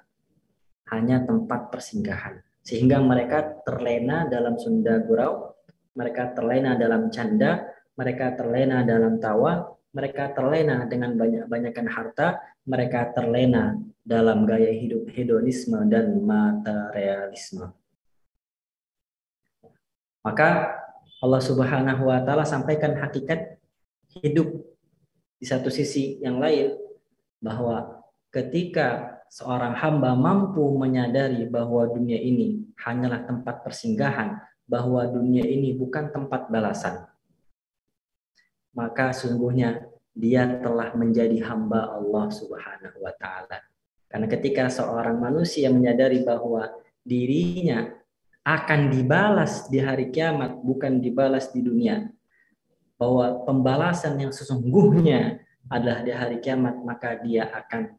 hanya tempat persinggahan. Sehingga mereka terlena dalam senda gurau, mereka terlena dalam canda, mereka terlena dalam tawa, mereka terlena dengan banyak-banyakan harta, mereka terlena dalam gaya hidup hedonisme dan materialisme. Maka Allah Subhanahu wa Ta'ala sampaikan hakikat hidup di satu sisi yang lain, bahwa ketika seorang hamba mampu menyadari bahwa dunia ini hanyalah tempat persinggahan, bahwa dunia ini bukan tempat balasan, maka sungguhnya dia telah menjadi hamba Allah Subhanahu wa Ta'ala. Karena ketika seorang manusia menyadari bahwa dirinya akan dibalas di hari kiamat, bukan dibalas di dunia, bahwa pembalasan yang sesungguhnya adalah di hari kiamat, maka dia akan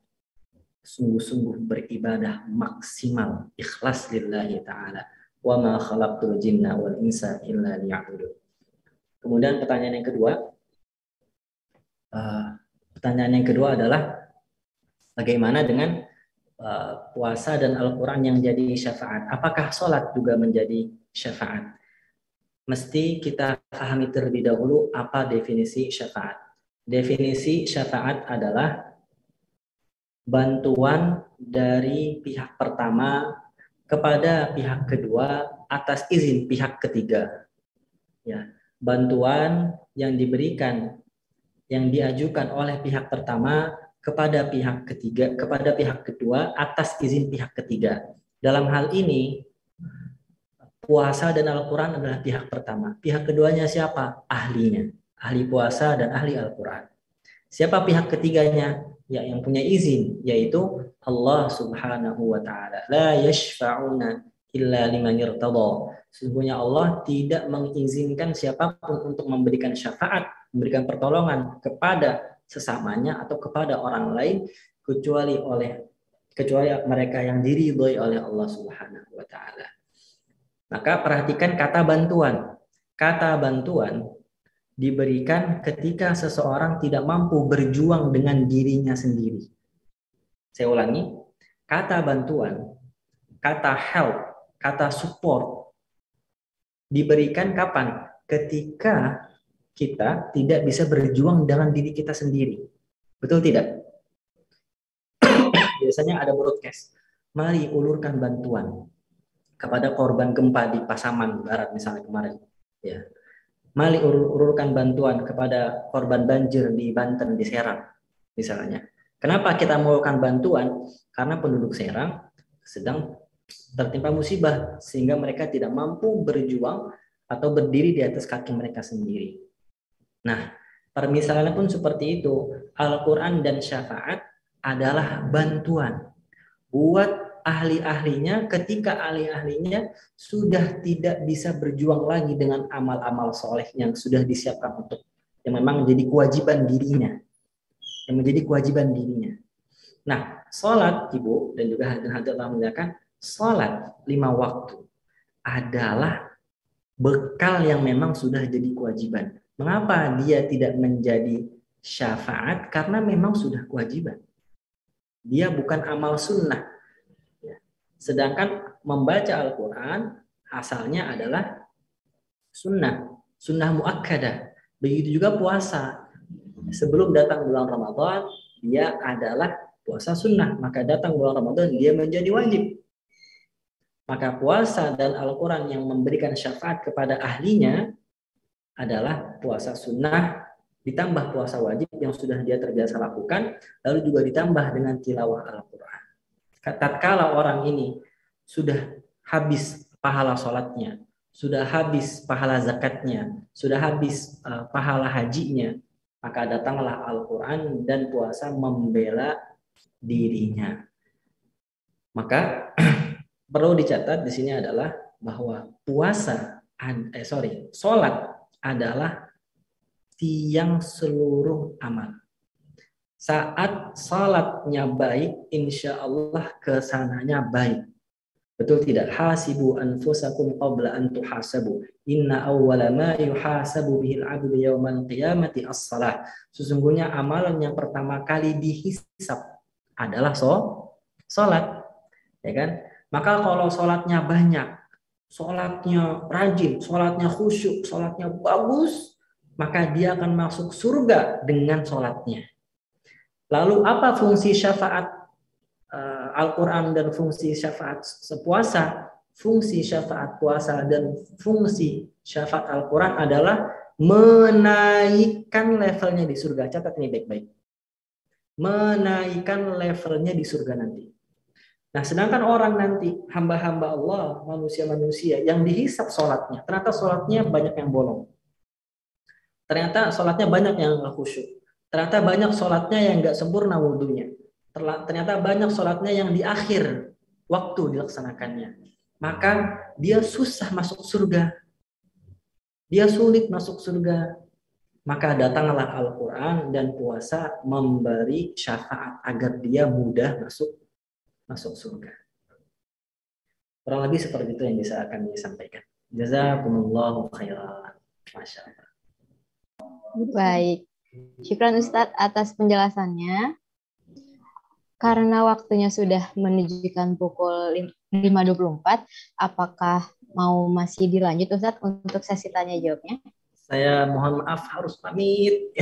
sungguh-sungguh beribadah maksimal, ikhlas lillahi ta'ala. Wa ma khalaqtul jinna wal insa illa liya'budun. Kemudian pertanyaan yang kedua adalah bagaimana dengan puasa dan Al-Quran yang jadi syafaat? Apakah sholat juga menjadi syafaat? Mesti kita pahami terlebih dahulu apa definisi syafaat. Definisi syafaat adalah bantuan dari pihak pertama kepada pihak kedua atas izin pihak ketiga. Ya, bantuan yang diberikan, yang diajukan oleh pihak pertama kepada pihak ketiga, kepada pihak kedua atas izin pihak ketiga. Dalam hal ini, puasa dan Al-Quran adalah pihak pertama. Pihak keduanya siapa? Ahlinya. Ahli puasa dan ahli Al-Quran. Siapa pihak ketiganya? Ya, yang punya izin, yaitu Allah Subhanahu wa Ta'ala. La yashfa'una illa liman irtada. Sesungguhnya Allah tidak mengizinkan siapapun untuk memberikan syafaat, memberikan pertolongan kepada sesamanya atau kepada orang lain kecuali mereka yang diridhoi oleh Allah Subhanahu wa Ta'ala. Maka perhatikan kata bantuan. Kata bantuan diberikan ketika seseorang tidak mampu berjuang dengan dirinya sendiri. Saya ulangi, kata bantuan, kata help, kata support diberikan kapan? Ketika kita tidak bisa berjuang dengan diri kita sendiri. Betul tidak? Biasanya ada broadcast, mari ulurkan bantuan kepada korban gempa di Pasaman Barat misalnya kemarin. Ya. Mari ururkan bantuan kepada korban banjir di Banten, di Serang, misalnya. Kenapa kita melakukan bantuan? Karena penduduk Serang sedang tertimpa musibah, sehingga mereka tidak mampu berjuang atau berdiri di atas kaki mereka sendiri. Nah, permisalannya pun seperti itu. Al-Quran dan syafaat adalah bantuan buat ahli-ahlinya ketika ahli-ahlinya sudah tidak bisa berjuang lagi dengan amal-amal soleh yang sudah disiapkan untuk yang memang menjadi kewajiban dirinya. Yang menjadi kewajiban dirinya. Nah, sholat, Ibu, dan juga hadirin telah mengatakan, sholat 5 waktu adalah bekal yang memang sudah jadi kewajiban. Mengapa dia tidak menjadi syafaat? Karena memang sudah kewajiban. Dia bukan amal sunnah. Sedangkan membaca Al-Quran asalnya adalah sunnah muakkadah. Begitu juga puasa. Sebelum datang bulan Ramadan, dia adalah puasa sunnah. Maka datang bulan Ramadan, dia menjadi wajib. Maka puasa dan Al-Quran yang memberikan syafaat kepada ahlinya adalah puasa sunnah ditambah puasa wajib yang sudah dia terbiasa lakukan, lalu juga ditambah dengan tilawah Al-Quran. Tatkala orang ini sudah habis pahala sholatnya, sudah habis pahala zakatnya, sudah habis pahala hajinya, maka datanglah Al-Quran dan puasa membela dirinya. Maka perlu dicatat di sini adalah bahwa sholat adalah tiang seluruh amal. Saat salatnya baik, insya Allah kesananya baik. Betul tidak? Hasibu anfusakum qabla an tuhasabu. Inna awwala ma yuhasabu bihil abdu yawmal qiyamati as-salah. Sesungguhnya amalan yang pertama kali dihisab adalah salat. Ya kan? Maka kalau salatnya banyak, salatnya rajin, salatnya khusyuk, salatnya bagus, maka dia akan masuk surga dengan salatnya. Lalu apa fungsi syafaat Al-Quran dan fungsi syafaat puasa? Fungsi syafaat puasa dan fungsi syafaat Al-Quran adalah menaikkan levelnya di surga. Catat ini baik-baik. Menaikkan levelnya di surga nanti. Nah, sedangkan orang nanti, hamba-hamba Allah, manusia-manusia yang dihisap sholatnya, ternyata sholatnya banyak yang bolong. Ternyata sholatnya banyak yang nggak khusyuk. Ternyata banyak sholatnya yang nggak sempurna wudhunya. Ternyata banyak sholatnya yang di akhir waktu dilaksanakannya. Maka dia susah masuk surga. Dia sulit masuk surga. Maka datanglah Al-Quran dan puasa memberi syafaat agar dia mudah masuk surga. Kurang lebih seperti itu yang bisa kami sampaikan. Jazakumullahu khairan. Masya Allah. Baik. Syukran Ustadz atas penjelasannya. Karena waktunya sudah menunjukkan pukul 5.24, apakah mau masih dilanjut Ustadz untuk sesi tanya jawabnya? Saya mohon maaf harus pamit.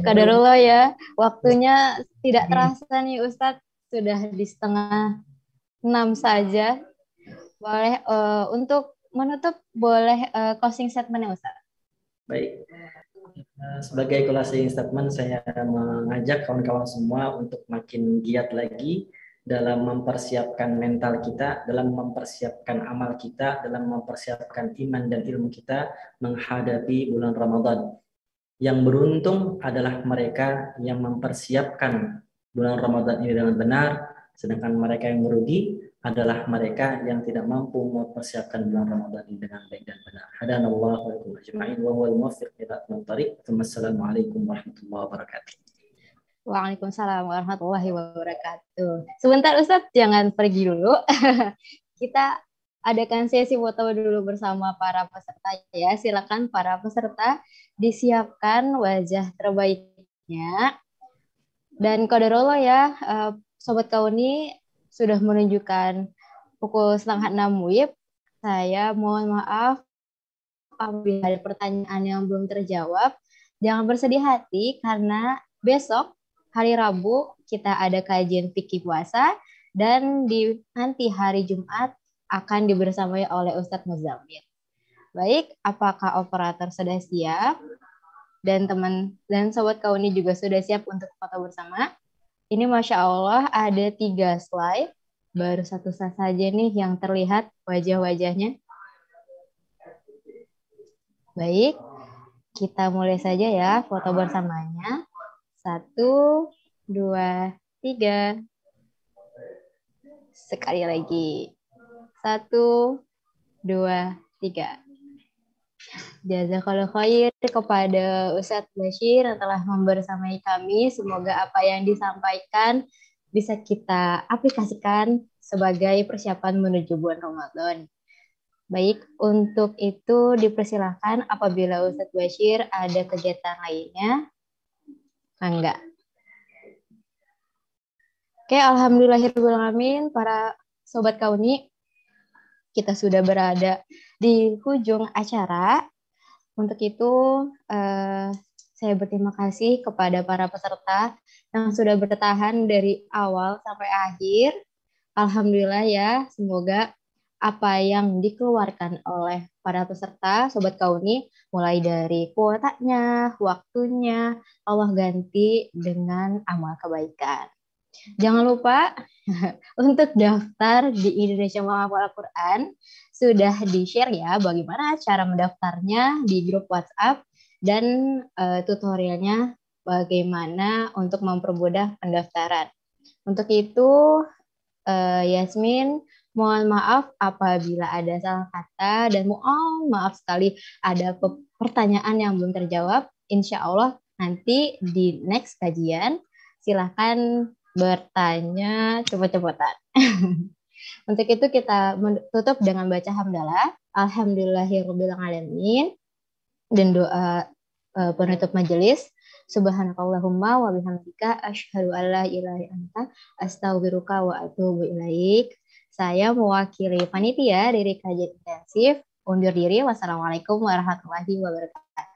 Qadarullah ya, waktunya tidak terasa nih Ustadz, sudah di 5:30 saja. Boleh untuk menutup, boleh closing statement-nya Ustadz? Baik. Sebagai closing statement, saya mengajak kawan-kawan semua untuk makin giat lagi dalam mempersiapkan mental kita, dalam mempersiapkan amal kita, dalam mempersiapkan iman dan ilmu kita menghadapi bulan Ramadan. Yang beruntung adalah mereka yang mempersiapkan bulan Ramadan ini dengan benar, sedangkan mereka yang merugi adalah mereka yang tidak mampu mempersiapkan bulan Ramadan ini dengan baik dan benar. Hadanallahu wa iyyakum ajma'in wa huwal muwaffiq ila aqwamit thariq. Wassalamualaikum warahmatullahi wabarakatuh. Waalaikumsalam warahmatullahi wabarakatuh. Sebentar Ustadz, jangan pergi dulu. Kita adakan sesi foto dulu bersama para peserta ya. Silakan para peserta disiapkan wajah terbaiknya. Dan qadarullah ya, Sobat Kauni sudah menunjukkan pukul 5:30 WIB. Saya mohon maaf apabila ada pertanyaan yang belum terjawab. Jangan bersedih hati karena besok hari Rabu kita ada kajian fikih puasa dan nanti hari Jumat akan dibersamai oleh Ustadz Muzammil. Baik, apakah operator sudah siap? Dan teman dan Sobat Kauni juga sudah siap untuk foto bersama? Ini Masya Allah ada 3 slide, baru 1 slide saja nih yang terlihat wajah-wajahnya. Baik, kita mulai saja ya foto bersamanya. 1, 2, 3. Sekali lagi. 1, 2, 3. Jazakallahu khair kepada Ustadz Bashir yang telah membersamai kami. Semoga apa yang disampaikan bisa kita aplikasikan sebagai persiapan menuju bulan Ramadan. Baik, untuk itu dipersilahkan apabila Ustadz Bashir ada kegiatan lainnya. Enggak. Oke, alhamdulillahirrahmanirrahim para Sobat Kauni. Kita sudah berada di ujung acara. Untuk itu, saya berterima kasih kepada para peserta yang sudah bertahan dari awal sampai akhir. Alhamdulillah ya, semoga apa yang dikeluarkan oleh para peserta, Sobat Kauni, mulai dari kuotanya, waktunya, Allah ganti dengan amal kebaikan. Jangan lupa untuk daftar di Indonesia Menghafal Al-Quran sudah di-share ya bagaimana cara mendaftarnya di grup WhatsApp dan tutorialnya bagaimana untuk mempermudah pendaftaran. Untuk itu Yasmin mohon maaf apabila ada salah kata dan mohon maaf sekali ada pertanyaan yang belum terjawab. Insya Allah nanti di next kajian silahkan bertanya cepat-cepatan. Untuk itu kita tutup dengan baca hamdalah. Alhamdulillahirabbil alamin dan doa penutup majelis. Subhanakallahumma wa bihamdika asyhadu an la ilaha illa anta astaghfiruka wa atubu ilaik. Saya mewakili panitia dari kajian intensif undur diri. Wassalamualaikum warahmatullahi wabarakatuh.